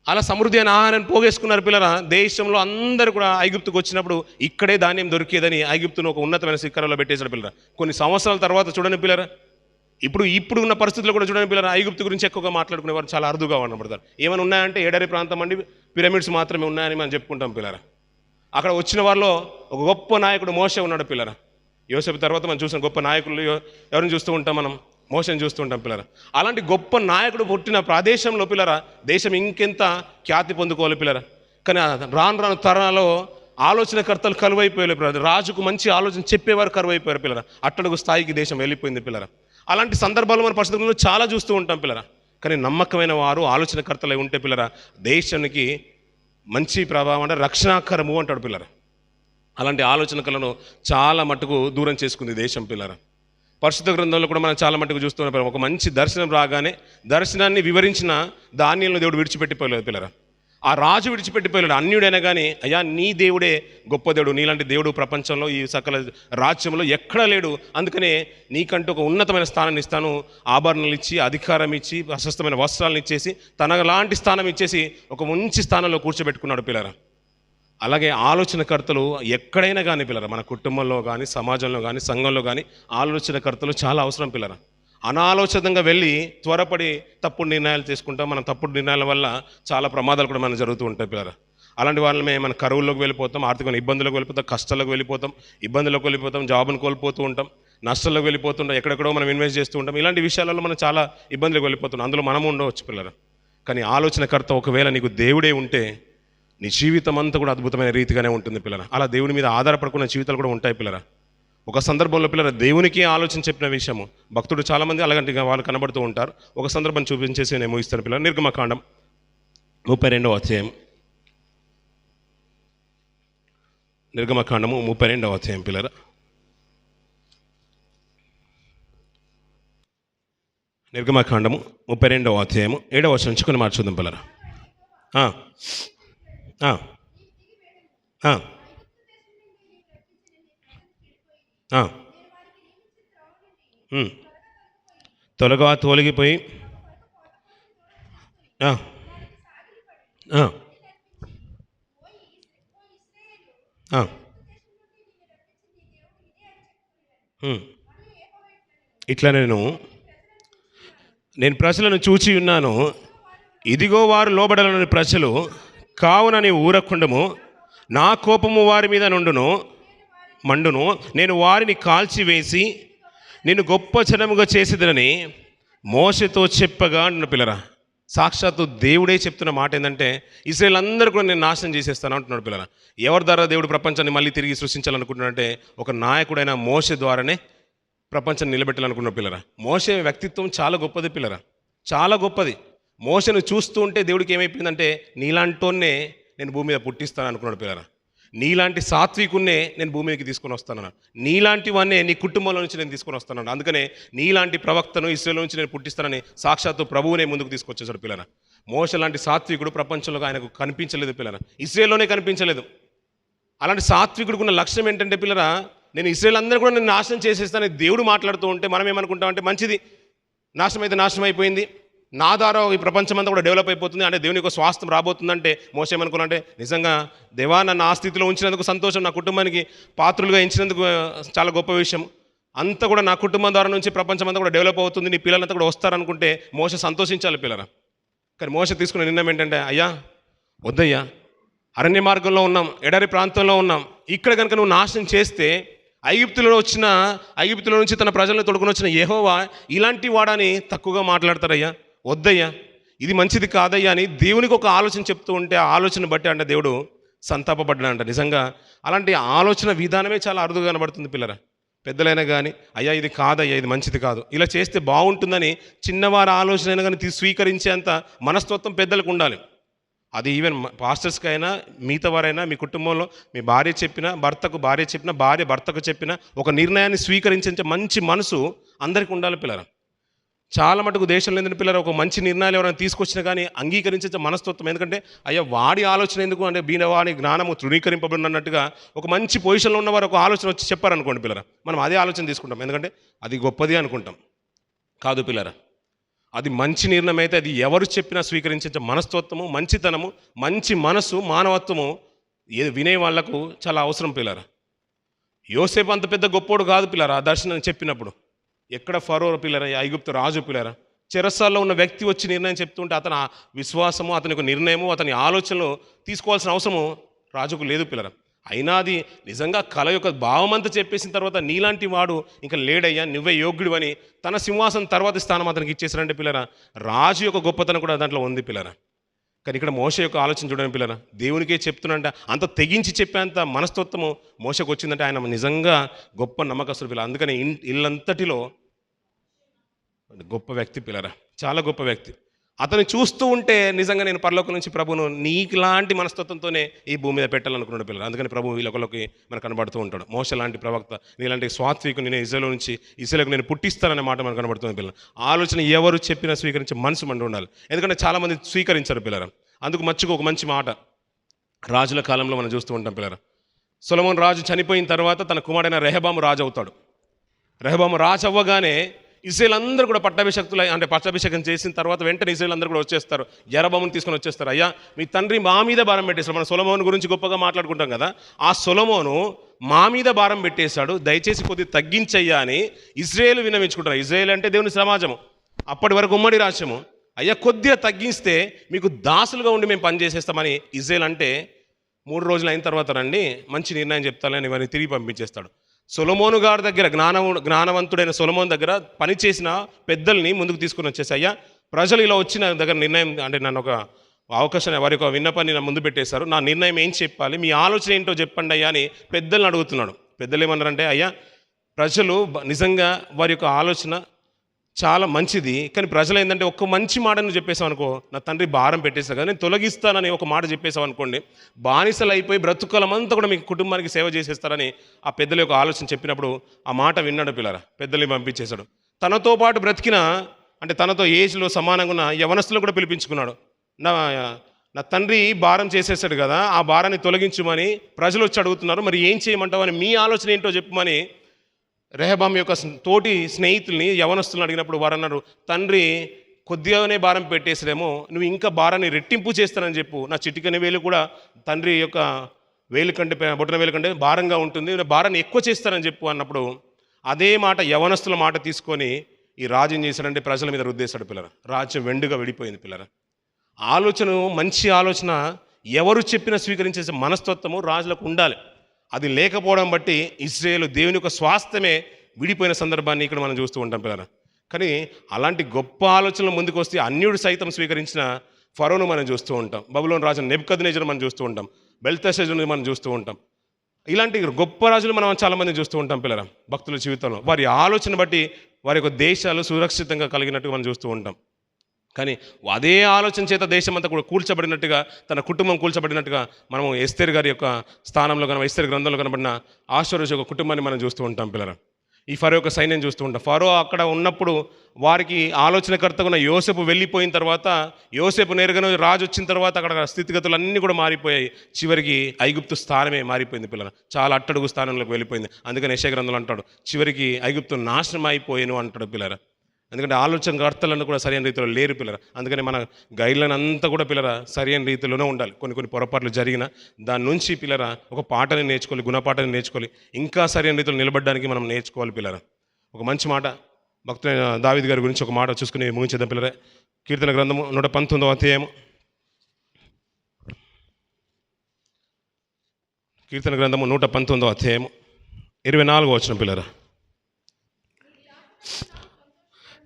అలా సమృద్ధి అయిన ఆహారాన్ని పోగేసుకున్నారు పిల్లరా. దేశంలో అందరూ కూడా ఐగుప్తుకు వచ్చినప్పుడు ఇక్కడే ధాన్యం దొరికేదని ఐగుప్తును ఒక ఉన్నతమైన శిఖరంలో పెట్టేశాడు పిల్లరా. కొన్ని సంవత్సరాల తర్వాత చూడండి పిల్లరా, ఇప్పుడు ఉన్న పరిస్థితుల్లో కూడా చూడండి పిల్లరా, ఐగుప్తు గురించి ఎక్కువగా మాట్లాడుకునేవారు చాలా అరుదుగా కనబడతారు. ఏమైనా ఉన్నాయంటే ఎడారి ప్రాంతం అండి, పిరమిడ్స్ మాత్రమే ఉన్నాయని మనం చెప్పుకుంటాం పిల్లరా. అక్కడ వచ్చిన వారిలో ఒక గొప్ప నాయకుడు మోషే ఉన్నాడు పిల్లరా. యోసేపు తర్వాత మనం చూసిన గొప్ప నాయకులు ఎవరిని చూస్తూ ఉంటాం, మనం మోషేని చూస్తూ ఉంటాం పిల్లరా. అలాంటి గొప్ప నాయకుడు పుట్టిన ప్రదేశంలో పిల్లరా దేశం ఇంకెంత ఖ్యాతి పొందుకోవాలి పిల్లరా. కానీ రాను తరాల్లో ఆలోచనకర్తలు కరువైపోయారు పిల్లరా. రాజుకు మంచి ఆలోచన చెప్పేవారు కరువైపోయారు పిల్లరా. అట్టడుగు స్థాయికి దేశం వెళ్ళిపోయింది పిల్లరా. అలాంటి సందర్భాలు మన పరిస్థితుల్లో చాలా చూస్తూ ఉంటాం పిల్లరా. కానీ నమ్మకమైన వారు ఆలోచనకర్తలై ఉంటే పిల్లరా దేశానికి మంచి ప్రభావం అంటే రక్షణాకరము అంటాడు పిల్లరా. అలాంటి ఆలోచనలను చాలా మట్టుకు దూరం చేసుకుంది దేశం పిల్లరా. పరిశుద్ధ గ్రంథంలో కూడా మనం చాలా మట్టుకు చూస్తున్నాం. ఒక మంచి దర్శనం రాగానే దర్శనాన్ని వివరించిన దానియేలును దేవుడు విడిచిపెట్టిపోలేదు పిల్లరా. ఆ రాజు విడిచిపెట్టిపోయాడు. అన్యుడైనా కానీ, అయ్యా నీ దేవుడే గొప్ప దేవుడు, నీలాంటి దేవుడు ప్రపంచంలో ఈ సకల రాజ్యంలో ఎక్కడా లేడు, అందుకనే నీకంటూ ఒక ఉన్నతమైన స్థానాన్ని ఇస్తాను, ఆభరణాలు ఇచ్చి అధికారం ఇచ్చి ప్రశస్తమైన వస్త్రాలను ఇచ్చేసి తనలాంటి స్థానం ఇచ్చేసి ఒక మంచి స్థానంలో కూర్చోబెట్టుకున్నాడు పిల్లరా. అలాగే ఆలోచనకర్తలు ఎక్కడైనా కానీ పిల్లరా, మన కుటుంబంలో కానీ సమాజంలో కానీ సంఘంలో కానీ ఆలోచనకర్తలు చాలా అవసరం పిల్లరా. అనాలోచితంగా వెళ్ళి త్వరపడి తప్పుడు నిర్ణయాలు తీసుకుంటాం. మనం తప్పుడు నిర్ణయాల వల్ల చాలా ప్రమాదాలు కూడా మనం జరుగుతూ ఉంటాయి పిల్లరా. అలాంటి వాళ్ళమే మన కరువుల్లోకి వెళ్ళిపోతాం, ఆర్థికమైన ఇబ్బందులకు వెళ్ళిపోతాం, కష్టాలకు వెళ్ళిపోతాం, ఇబ్బందులకు వెళ్ళిపోతాం, జాబ్ను కోల్పోతూ ఉంటాం, నష్టాలకు వెళ్ళిపోతుంటాం, ఎక్కడెక్కడో మనం ఇన్వెస్ట్ చేస్తూ ఉంటాం. ఇలాంటి విషయాలలో మనం చాలా ఇబ్బందులకు వెళ్ళిపోతున్నాం. అందులో మనము ఉండవచ్చు పిల్లరా. కానీ ఆలోచనకర్త ఒకవేళ నీకు దేవుడే ఉంటే నీ జీవితం అంతా కూడా అద్భుతమైన రీతిగానే ఉంటుంది పిల్లరా. అలా దేవుని మీద ఆధారపడుకున్న జీవితాలు కూడా ఉంటాయి పిల్లరా. ఒక సందర్భంలో పిల్లరా దేవునికి ఆలోచన చెప్పిన విషయము భక్తుడు చాలామంది అలాంటి వాళ్ళు కనబడుతూ ఉంటారు. ఒక సందర్భం చూపించేసి నేను ముగిస్తాను పిల్లలు. నిర్గమకాండం 32వ అధ్యాయం. నిర్గమకాండము 32వ అధ్యాయం పిల్లరా. నిర్గమకాండము 32వ అధ్యాయము 7వ వచనం నుంచి కొన్ని మాట చూద్దాం పిల్లరా. తొలగిపోయి ఇట్లా నేను ప్రజలను చూచి ఉన్నాను, ఇదిగో వారు లోబడలని ప్రజలు, కావున నీవు ఊరకుండము, నా కోపము వారి మీద మండును, నేను వారిని కాల్చివేసి నిన్ను గొప్ప జనముగా చేసేదనని మోషేతో చెప్పగా అన్న పిల్లరా. సాక్షాత్తు దేవుడే చెప్తున్న మాట ఏంటంటే ఇశ్రాయేలు అందరూ కూడా నేను నాశనం చేసేస్తాను అంటున్నాడు పిల్లరా. ఎవరి ద్వారా దేవుడు ప్రపంచాన్ని మళ్ళీ తిరిగి సృష్టించాలనుకుంటున్నాడంటే ఒక నాయకుడైన మోషే ద్వారానే ప్రపంచాన్ని నిలబెట్టాలనుకున్న పిల్లరా. మోషే వ్యక్తిత్వం చాలా గొప్పది పిల్లరా, చాలా గొప్పది. మోషను చూస్తూ ఉంటే దేవుడికి ఏమైపోయిందంటే నీలాంటోనే నేను భూమి మీద పుట్టిస్తాను అనుకున్నాడు పిల్లరా. నీలాంటి సాత్వికున్నే నేను భూమి మీదకి తీసుకొని వస్తానన్నాడు. నీలాంటివన్నీ నీ కుటుంబంలో నుంచి నేను తీసుకొని వస్తాను. అందుకనే నీలాంటి ప్రవక్తను ఇశ్రాయేలు నుంచి నేను పుట్టిస్తానని సాక్షాత్తు ప్రభువునే ముందుకు తీసుకొచ్చేసాడు పిల్లరా. మోషే లాంటి సాత్వికుడు ప్రపంచంలో ఆయనకు కనిపించలేదు పిల్లరా, ఇశ్రాయేల్లోనే కనిపించలేదు. అలాంటి సాత్వికుడికి ఉన్న లక్ష్యం ఏంటంటే పిల్లరా, నేను ఇశ్రాయేలు అందరూ కూడా నేను నాశనం చేసేస్తానని దేవుడు మాట్లాడుతూ ఉంటే మనం ఏమనుకుంటామంటే మంచిది, నాశనం అయితే నాశనం అయిపోయింది, నా ద్వారా ఈ ప్రపంచం అంతా కూడా డెవలప్ అయిపోతుంది అంటే దేవునికి ఒక స్వాస్థ్యం రాబోతుందంటే మోషే ఏమనుకున్నాడంటే నిజంగా దేవా నన్ను ఆ స్థితిలో ఉంచినందుకు సంతోషం, నా కుటుంబానికి పాత్రులుగా ఎంచినందుకు చాలా గొప్ప విషయం, అంతా కూడా నా కుటుంబం ద్వారా నుంచి ప్రపంచం అంతా కూడా డెవలప్ అవుతుంది, నీ పిల్లలంతా కూడా వస్తారనుకుంటే మోషే సంతోషించాలి పిల్లరా. కానీ మోషే తీసుకున్న నిర్ణయం ఏంటంటే అయ్యా వద్దయ్యా, అరణ్య మార్గంలో ఉన్నాం, ఎడారి ప్రాంతంలో ఉన్నాం, ఇక్కడ కనుక నువ్వు నాశనం చేస్తే ఐగుప్తులో నుంచి తన ప్రజలను తొడుకుని వచ్చిన యెహోవా ఇలాంటి వాడని తక్కువగా మాట్లాడతారయ్యా, వద్దయ్యా, ఇది మంచిది కాదయ్యా అని దేవునికి ఒక ఆలోచన చెప్తూ ఉంటే ఆ ఆలోచన బట్టి అంటే దేవుడు సంతాపపడ్డాడంట. నిజంగా అలాంటి ఆలోచన విధానమే చాలా అరుదుగా కనబడుతుంది పిల్లరా. పెద్దలైనా కానీ అయ్యా ఇది కాదయ్యా, ఇది మంచిది కాదు, ఇలా చేస్తే బాగుంటుందని చిన్నవారి ఆలోచన అయినా కానీ స్వీకరించేంత మనస్తత్వం పెద్దలకు ఉండాలి. అది ఈవెన్ పాస్టర్స్కి అయినా మిగతా వారైనా మీ కుటుంబంలో మీ భార్య చెప్పినా, భార్య చెప్పినా, భార్య భర్తకు చెప్పినా ఒక నిర్ణయాన్ని స్వీకరించే మంచి మనసు అందరికీ ఉండాలి పిల్లరా. చాలా మటుకు దేశంలో ఏంటంటే పిల్లలు ఒక మంచి నిర్ణయాలు ఎవరైనా తీసుకొచ్చినా కానీ అంగీకరించే మనస్తత్వం. ఎందుకంటే అయ్యా వాడి ఆలోచన ఎందుకు అంటే వాడి జ్ఞానము తృణీకరింపబడినట్టుగా ఒక మంచి పొజిషన్లో ఉన్నవారు ఒక ఆలోచన వచ్చి చెప్పారనుకోండి పిల్లరా, మనం అదే ఆలోచన తీసుకుంటాం. ఎందుకంటే అది గొప్పది అనుకుంటాం. కాదు పిల్లరా, అది మంచి నిర్ణయం అయితే అది ఎవరు చెప్పినా స్వీకరించే మనస్తత్వము, మంచితనము, మంచి మనసు, మానవత్వము వినే వాళ్లకు చాలా అవసరం పిల్లరా. యోసేపు అంత పెద్ద గొప్పోడు కాదు పిల్లరా. ఆ దర్శనం చెప్పినప్పుడు ఎక్కడ ఫరో పిల్లరా, ఐగుప్తు రాజు పిల్లరా, చెరసాల్లో ఉన్న వ్యక్తి వచ్చి నిర్ణయం చెప్తుంటే అతని విశ్వాసము, అతని యొక్క నిర్ణయము, అతని ఆలోచనలు తీసుకోవాల్సిన అవసరము రాజుకు లేదు పిల్లరా. అయినా అది నిజంగా కళ యొక్క భావమంతా చెప్పేసిన తర్వాత నీలాంటి వాడు ఇంకా లేడయ్యా, నువ్వే యోగ్యుడు అని తన సింహాసనం తర్వాత స్థానం అతనికి ఇచ్చేసారంటే పిల్లరా, రాజు యొక్క గొప్పతనం కూడా దాంట్లో ఉంది పిల్లరా. కానీ ఇక్కడ మోష యొక్క ఆలోచన చూడండి పిల్లరా, దేవునికే చెప్తున్నంట అంత తెగించి చెప్పేంత మనస్తత్వము మోషకు వచ్చిందంటే ఆయన నిజంగా గొప్ప నమ్మకస్తుడు పిల్ల. అందుకని ఇల్లంతటిలో గొప్ప వ్యక్తి పిల్లరా, చాలా గొప్ప వ్యక్తి. అతన్ని చూస్తూ ఉంటే నిజంగా నేను పరలోకం నుంచి ప్రభువును నీకులాంటి మనస్తత్వంతోనే ఈ భూమి మీద పెట్టాలనుకున్నాడు పిల్లలు. అందుకని ప్రభు వీళ్ళొకరికి మనకు కనబడుతూ ఉంటాడు. మోష లాంటి ప్రవక్త, నీలాంటి సాత్వికు నేను ఇజ్రాయేలుకు నేను పుట్టిస్తాననే మాట మనకు కనబడుతుంది పిల్లలు. ఆలోచన ఎవరు చెప్పినా స్వీకరించే మనసు మండి ఉండాలి. ఎందుకంటే చాలామంది స్వీకరించారు పిల్లలు. అందుకు మచ్చుకు ఒక మంచి మాట రాజుల కాలంలో మనం చూస్తూ ఉంటాం పిల్లలు. సొలొమోను రాజు చనిపోయిన తర్వాత తన కుమారుడైన రెహబాము రాజు అవుతాడు. రెహబాము రాజు అవ్వగానే ఇశ్రాయేలు అందరూ కూడా పట్టాభిషేకం చేసిన తర్వాత వెంటనే ఇశ్రాయేలు అందరూ కూడా వచ్చేస్తారు, యరొబామును తీసుకొని వచ్చేస్తారు. అయ్యా మీ తండ్రి మా మీద భారం పెట్టేశాడు. మనం సొలొమోను గురించి గొప్పగా మాట్లాడుకుంటాం కదా, ఆ సొలొమోను మా మీద భారం పెట్టేశాడు, దయచేసి కొద్దిగా తగ్గించయ్యా అని ఇశ్రాయేలు విన్నవించుకుంటారు. ఇశ్రాయేలు అంటే దేవుని సమాజము, అప్పటి వరకు ఉమ్మడి రాజ్యము. అయ్యా కొద్దిగా తగ్గిస్తే మీకు దాసులుగా ఉండి మేము పనిచేసేస్తామని ఇశ్రాయేలు అంటే 3 రోజులు అయిన తర్వాత రండి మంచి నిర్ణయం చెప్తానని వారిని తిరిగి పంపించేస్తాడు. సొలొమోను గారి దగ్గర జ్ఞానవంతుడైన సొలొమోను దగ్గర పనిచేసిన పెద్దల్ని ముందుకు తీసుకుని వచ్చేసి, అయ్యా ప్రజలు ఇలా వచ్చి నా దగ్గర నిర్ణయం అంటే నన్ను ఒక అవకాశం వారి యొక్క విన్నపాన్ని నా ముందు పెట్టేశారు, నా నిర్ణయం ఏం చెప్పాలి, మీ ఆలోచన ఏంటో చెప్పండి అయ్యా అని పెద్దలను అడుగుతున్నాడు. పెద్దలు ఏమన్నారంటే, అయ్యా ప్రజలు నిజంగా వారి యొక్క ఆలోచన చాలా మంచిది, కానీ ప్రజలు ఏంటంటే ఒక్క మంచి మాట నువ్వు చెప్పేసావు అనుకో, నా తండ్రి భారం పెట్టేసా కదా నేను తొలగిస్తానని ఒక మాట చెప్పేసావు అనుకోండి, బానిసలు అయిపోయి బ్రతుకాలమంతా కూడా మీకు కుటుంబానికి సేవ చేసేస్తారని ఆ పెద్దల యొక్క ఆలోచన చెప్పినప్పుడు ఆ మాట విన్నాడు పిల్లరా. పెద్దల్ని పంపించేశాడు. తనతో పాటు బ్రతికిన అంటే తనతో ఏజ్లో సమానంగా ఉన్న యవనస్తులు కూడా పిలిపించుకున్నాడు. నా తండ్రి భారం చేసేసాడు కదా, ఆ భారాన్ని తొలగించుమని ప్రజలు వచ్చి అడుగుతున్నారు, మరి ఏం చేయమంటావు అని మీ ఆలోచన ఏంటో చెప్పమని రెహబాము యొక్క తోటి స్నేహితుల్ని యవనస్తులను అడిగినప్పుడు వారు అన్నారు, తండ్రి కొద్దిగానే భారం పెట్టేసాడేమో, నువ్వు ఇంకా భారాన్ని రెట్టింపు చేస్తానని చెప్పు, నా చిటికని వేలు కూడా తండ్రి యొక్క వేలు కంటే బొట్టన వేలు కంటే భారంగా ఉంటుంది, భారాన్ని ఎక్కువ చేస్తానని చెప్పు అన్నప్పుడు అదే మాట యవనస్తుల మాట తీసుకొని ఈ రాజు ఏం చేశాడంటే ప్రజల మీద రుద్దేశాడు పిల్లరా. రాజ్యం వెండుగా విడిపోయింది పిల్లరా. ఆలోచన మంచి ఆలోచన ఎవరు చెప్పినా స్వీకరించే మనస్తత్వము రాజులకు ఉండాలి. అది లేకపోవడం బట్టి ఇశ్రాయేలు దేవుని యొక్క స్వాస్థ్యమే విడిపోయిన సందర్భాన్ని ఇక్కడ మనం చూస్తూ ఉంటాం పిల్లరా. కానీ అలాంటి గొప్ప ఆలోచనలు ముందుకు వస్తే అన్యుడు సైతం స్వీకరించిన ఫరోను మనం చూస్తూ ఉంటాం. బబులోను రాజు నెబుకద్నెజరు మనం చూస్తూ ఉంటాం. బెల్తెషాజరుని మనం చూస్తూ ఉంటాం. ఇలాంటి గొప్ప రాజులు మనం చాలామంది చూస్తూ ఉంటాం పిల్లరా. భక్తుల జీవితంలో వారి ఆలోచన బట్టి వారి యొక్క దేశాలు సురక్షితంగా కలిగినట్టుగా మనం చూస్తూ ఉంటాం. కానీ అదే ఆలోచన చేత దేశం అంతా కూడా కూల్చబడినట్టుగా, తన కుటుంబం కూల్చబడినట్టుగా మనము ఎస్తేర్ గారి యొక్క స్థానంలో కనుక ఎస్తేర్ గ్రంథంలో కనబడిన ఆశ్చర్య యొక్క కుటుంబాన్ని మనం చూస్తూ ఉంటాం పిల్లరా. ఈ ఫరో యొక్క సైన్యం చూస్తూ ఉంటాం. ఫరో అక్కడ ఉన్నప్పుడు వారికి ఆలోచనకర్తగా ఉన్న యోసేపు వెళ్ళిపోయిన తర్వాత, యోసేపు నేరుగా రాజు వచ్చిన తర్వాత అక్కడ స్థితిగతులు అన్నీ కూడా మారిపోయాయి. చివరికి ఐగుప్తు స్థానమే మారిపోయింది పిల్లరా. చాలా అట్టడుగు స్థానంలోకి వెళ్ళిపోయింది. అందుకని యెషయా గ్రంథంలో అంటాడు, చివరికి ఐగుప్తు నాశనం అయిపోయాను అంటాడు పిల్లరా. ఎందుకంటే ఆలోచనకర్తలను కూడా సరైన రీతిలో లేరు పిల్లరా. అందుకని మన గైడ్లైన్ అంతా కూడా పిల్లరా సరైన రీతిలోనే ఉండాలి. కొన్ని పొరపాట్లు జరిగిన దాని నుంచి పిల్లరా ఒక పాటని నేర్చుకోవాలి, గుణపాఠాన్ని నేర్చుకోవాలి, ఇంకా సరైన రీతిలో నిలబడడానికి మనం నేర్చుకోవాలి పిల్లరా. ఒక మంచి మాట భక్తులైన దావీదు గారి గురించి ఒక మాట చూసుకుని ముగించేద్దాం పిల్లరా. కీర్తన గ్రంథము 119వ అధ్యాయము, కీర్తన గ్రంథము 119వ అధ్యాయము 24వ వచనం పిల్లరా.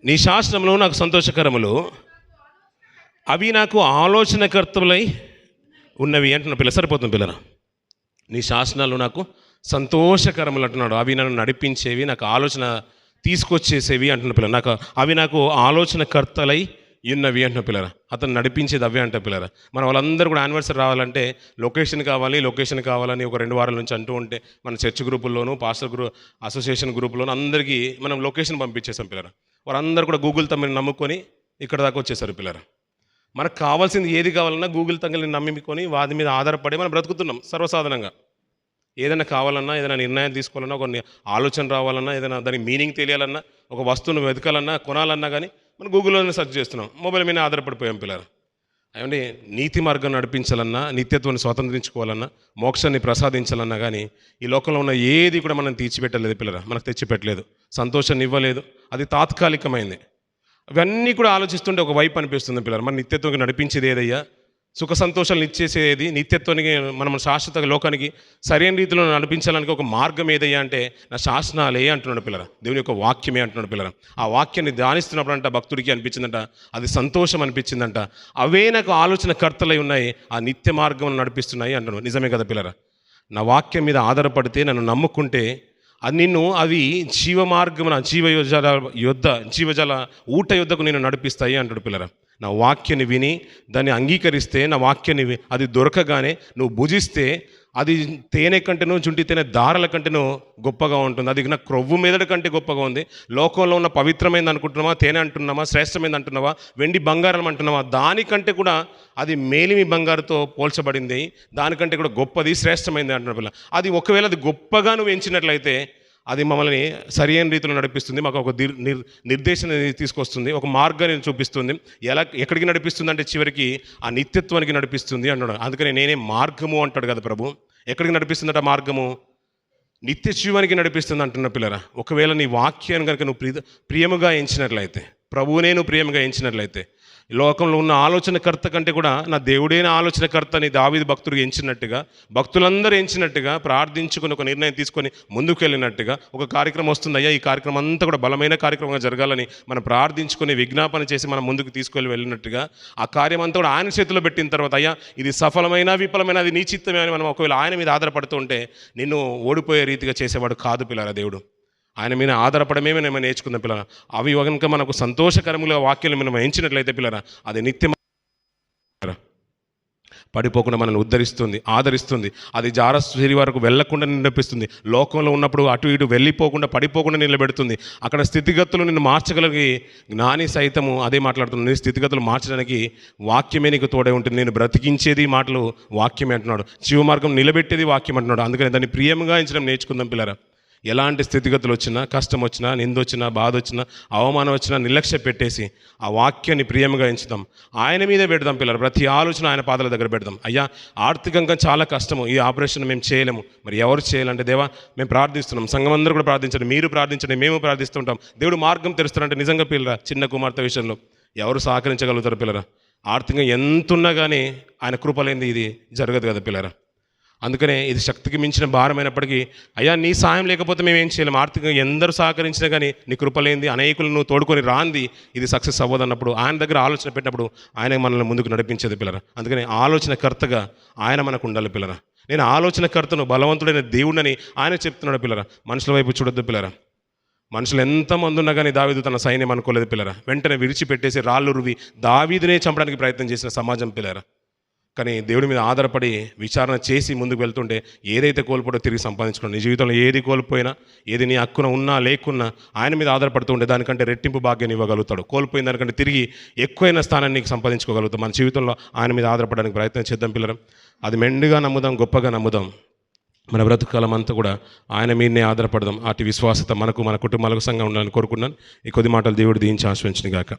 నీ శాసనములు నాకు సంతోషకరములు, అవి నాకు ఆలోచనకర్తలై ఉన్నవి అంటున్న పిల్ల. సరిపోతుంది పిల్లరా. నీ శాసనాలు నాకు సంతోషకరములు అంటున్నాడు. అవి నన్ను నడిపించేవి, నాకు ఆలోచన తీసుకొచ్చేసేవి అంటున్న పిల్ల. అవి నాకు ఆలోచనకర్తలై ఉన్నవి అంటున్న పిల్లరా. అతను నడిపించేది అవే అంట పిల్లరా. మన వాళ్ళందరూ కూడా యానివర్సరీ రావాలంటే లొకేషన్ కావాలని ఒక 2 వారాల నుంచి అంటూ ఉంటే మన చర్చ్ గ్రూపుల్లోనూ పాస్టర్ అసోసియేషన్ గ్రూపుల్లోనూ అందరికీ మనం లొకేషన్ పంపించేసాం పిల్లరా. వారందరూ కూడా గూగుల్ తమ్మిని నమ్ముకొని ఇక్కడ దాకా వచ్చేసారు పిల్లలు. మనకు కావాల్సింది ఏది కావాలన్నా గూగుల్ తమ్మిని నమ్ముకొని వాటి మీద ఆధారపడి మనం బ్రతుకుతున్నాం సర్వసాధారణంగా. ఏదైనా కావాలన్నా, ఏదైనా నిర్ణయం తీసుకోవాలన్నా, కొన్ని ఆలోచన రావాలన్నా, ఏదైనా దానికి మీనింగ్ తెలియాలన్నా, ఒక వస్తువును వెతకాలన్నా, కొనాలన్నా కానీ మనం గూగుల్లోనే సెర్చ్ చేస్తున్నాం, మొబైల్ మీద ఆధారపడిపోయాం పిల్లలు. అయ్యండి, నీతి మార్గం నడిపించాలన్నా, నిత్యత్వాన్ని స్వతంత్రించుకోవాలన్నా, మోక్షాన్ని ప్రసాదించాలన్నా కానీ ఈ లోకంలో ఉన్న ఏది కూడా మనం తీర్చిపెట్టలేదు పిల్లలు, మనకు తెచ్చిపెట్టలేదు, సంతోషాన్ని ఇవ్వలేదు, అది తాత్కాలికమైంది. అవన్నీ కూడా ఆలోచిస్తుంటే ఒక వైపు అనిపిస్తుంది పిల్లలు, మన నిత్యత్వానికి నడిపించేది ఏదయ్యా, సుఖ సంతోషాలను ఇచ్చేసేది, నిత్యత్వానికి మనం శాశ్వత లోకానికి సరైన రీతిలో నడిపించాలని ఒక మార్గం ఏదయ్యా అంటే నా శాసనాలే అంటున్నాడు పిల్లల, దేవుని యొక్క వాక్యమే అంటున్నాడు పిల్లల. ఆ వాక్యాన్ని ధ్యానిస్తున్నప్పుడంట భక్తుడికి అనిపించిందంట, అది సంతోషం అనిపించిందంట. అవే నాకు ఆలోచన కర్తలై ఉన్నాయి, ఆ నిత్య మార్గం నడిపిస్తున్నాయి అంటున్నాడు. నిజమే కదా పిల్లల, నా వాక్యం మీద ఆధారపడితే, నన్ను నమ్ముకుంటే అవి జీవ మార్గమున జీవజల ఊట యుద్ధకు నేను నడిపిస్తాయి అంటాడు పిల్లల. నా వాక్యాన్ని విని దాన్ని అంగీకరిస్తే, నా వాక్యాన్ని అది దొరకగానే నువ్వు భుజిస్తే అది తేనె కంటేనో జుంటి తేనె దారల కంటేనో గొప్పగా ఉంటుంది. అది నా క్రొవ్వు మెదడు కంటే గొప్పగా ఉంది. లోకంలో ఉన్న పవిత్రమైనది అనుకుంటున్నావా, తేనె అంటున్నావా, శ్రేష్టమైనది అంటున్నావా, వెండి బంగారం అంటున్నావా, దానికంటే కూడా అది మేలిమి బంగారుతో పోల్చబడింది, దానికంటే కూడా గొప్పది, శ్రేష్టమైనది అంటున్న పిల్ల. అది ఒకవేళ అది గొప్పగా నువ్వు ఎంచినట్లయితే అది మమ్మల్ని సరైన రీతిలో నడిపిస్తుంది, మాకు ఒక నిర్దేశం తీసుకొస్తుంది, ఒక మార్గాన్ని చూపిస్తుంది. ఎక్కడికి నడిపిస్తుంది అంటే చివరికి ఆ నిత్యత్వానికి నడిపిస్తుంది అన్నాడు. అందుకని నేనే మార్గము అంటాడు కదా ప్రభు. ఎక్కడికి నడిపిస్తుందట మార్గము? నిత్య జీవానికి నడిపిస్తుంది అంటున్న పిల్లరా. ఒకవేళ నీ వాక్యాన్ని కనుక నువ్వు ప్రియముగా ఎంచినట్లయితే, ప్రభువునే నువ్వు ప్రియముగా ఎంచినట్లయితే, లోకంలో ఉన్న ఆలోచనకర్త కంటే కూడా నా దేవుడైన ఆలోచనకర్త అని దావీదు భక్తుడికి ఎంచినట్టుగా, భక్తులందరూ ఎంచినట్టుగా ప్రార్థించుకుని ఒక నిర్ణయం తీసుకొని ముందుకు వెళ్ళినట్టుగా ఒక కార్యక్రమం వస్తుందయ్యా, ఈ కార్యక్రమం అంతా కూడా బలమైన కార్యక్రమంగా జరగాలని మనం ప్రార్థించుకొని విజ్ఞాపన చేసి మనం ముందుకు వెళ్ళినట్టుగా ఆ కార్యం అంతా కూడా ఆయన చేతిలో పెట్టిన తర్వాత, అయ్యా ఇది సఫలమైన విఫలమైన అది నీ చిత్తమే అని మనం ఒకవేళ ఆయన మీద ఆధారపడుతూ ఉంటే నిన్ను ఓడిపోయే రీతిగా చేసేవాడు కాదు పిల్లరా దేవుడు. ఆయన మీద ఆధారపడమే మనం నేర్చుకుందాం పిల్లరా. అవి కనుక మనకు సంతోషకరములుగా వాక్యాలు మనం ఎంచినట్లయితే పిల్లరా, అది నిత్యం పడిపోకుండా మనల్ని ఉద్ధరిస్తుంది, ఆదరిస్తుంది. అది జారస్వరి వరకు వెళ్లకుండా నిలబెడుతుంది. లోకంలో ఉన్నప్పుడు అటు ఇటు వెళ్ళిపోకుండా, పడిపోకుండా నిలబెడుతుంది. అక్కడ స్థితిగతులు నిన్ను మార్చగలిగి జ్ఞాని సైతము అదే మాట్లాడుతున్నాను, నీ స్థితిగతులు మార్చడానికి వాక్యమే నీకు తోడే ఉంటుంది. నేను బ్రతికించేది మాటలు వాక్యమే అంటున్నాడు, జీవ మార్గం నిలబెట్టేది వాక్యం అంటున్నాడు. అందుకని దాన్ని ప్రియముగా ఎంచడం నేర్చుకుందాం పిల్లరా. ఎలాంటి స్థితిగతులు వచ్చినా, కష్టం వచ్చినా, నిందొచ్చినా, బాధ వచ్చినా, అవమానం వచ్చినా నిర్లక్ష్య పెట్టేసి ఆ వాక్యాన్ని ప్రియముగా ఎంచుదాం, ఆయన మీదే పెడదాం పిల్లలు. ప్రతి ఆలోచన ఆయన పాదాల దగ్గర పెడదాం. అయ్యా ఆర్థికంగా చాలా కష్టము, ఈ ఆపరేషన్ మేము చేయలేము, మరి ఎవరు చేయాలంటే దేవా మేము ప్రార్థిస్తున్నాం, సంఘం అందరూ కూడా ప్రార్థించండి, మీరు ప్రార్థించండి, మేము ప్రార్థిస్తుంటాం, దేవుడు మార్గం తెరుస్తారంటే నిజంగా పిల్లరా. చిన్న కుమార్తె విషయంలో ఎవరు సహకరించగలుగుతారు పిల్లరా? ఆర్థికంగా ఎంతున్నా కానీ ఆయన కృపలేంది ఇది జరగదు కదా పిల్లరా. అందుకనే ఇది శక్తికి మించిన భారమైనప్పటికీ, అయ్యా నీ సాయం లేకపోతే మేము ఏం చేయలేము, ఆర్థికంగా ఎందరూ సహకరించినా కానీ నీ కృపలేంది, అనేకులు నువ్వు తోడుకొని రాంది ఇది సక్సెస్ అవ్వదన్నప్పుడు, ఆయన దగ్గర ఆలోచన పెట్టినప్పుడు ఆయన మనల్ని ముందుకు నడిపించేది పిల్లరా. అందుకని ఆలోచనకర్తగా ఆయన మనకు ఉండాలి పిల్లరా. నేను ఆలోచనకర్తను, బలవంతుడైన దేవుడిని ఆయన చెప్తున్నాడు పిల్లరా. మనుషుల వైపు చూడొద్దు పిల్లరా. మనుషులు ఎంతమంది ఉన్నా కానీ దావీదు తన సైన్యం అనుకోలేదు పిల్లరా. వెంటనే విడిచిపెట్టేసి రాళ్ళు రువి దావీదునే చంపడానికి ప్రయత్నం చేసిన సమాజం పిల్లరా. కానీ దేవుడి మీద ఆధారపడి విచారణ చేసి ముందుకు వెళ్తుంటే ఏదైతే కోల్పోవడో తిరిగి సంపాదించుకున్నాడు. నీ జీవితంలో ఏది కోల్పోయినా, ఏది నీ హక్కున ఉన్నా లేకున్నా ఆయన మీద ఆధారపడుతూ ఉంటే దానికంటే రెట్టింపు భాగ్యాన్ని ఇవ్వగలుగుతాడు. కోల్పోయిన దానికంటే తిరిగి ఎక్కువైన స్థానాన్ని నీకు సంపాదించుకోగలుగుతాం. మన జీవితంలో ఆయన మీద ఆధారపడడానికి ప్రయత్నం చేద్దాం పిల్లరం. అది మెండుగా నమ్ముదాం, గొప్పగా నమ్ముదాం. మన బ్రతుకాలం అంతా కూడా ఆయన మీదనే ఆధారపడదాం. అటు విశ్వాసత మనకు, మన కుటుంబాలకు సంఘం ఉండాలని కోరుకున్నాను. ఈ కొద్ది మాటలు దేవుడు దీవించి ఆశ్రయించును గాక.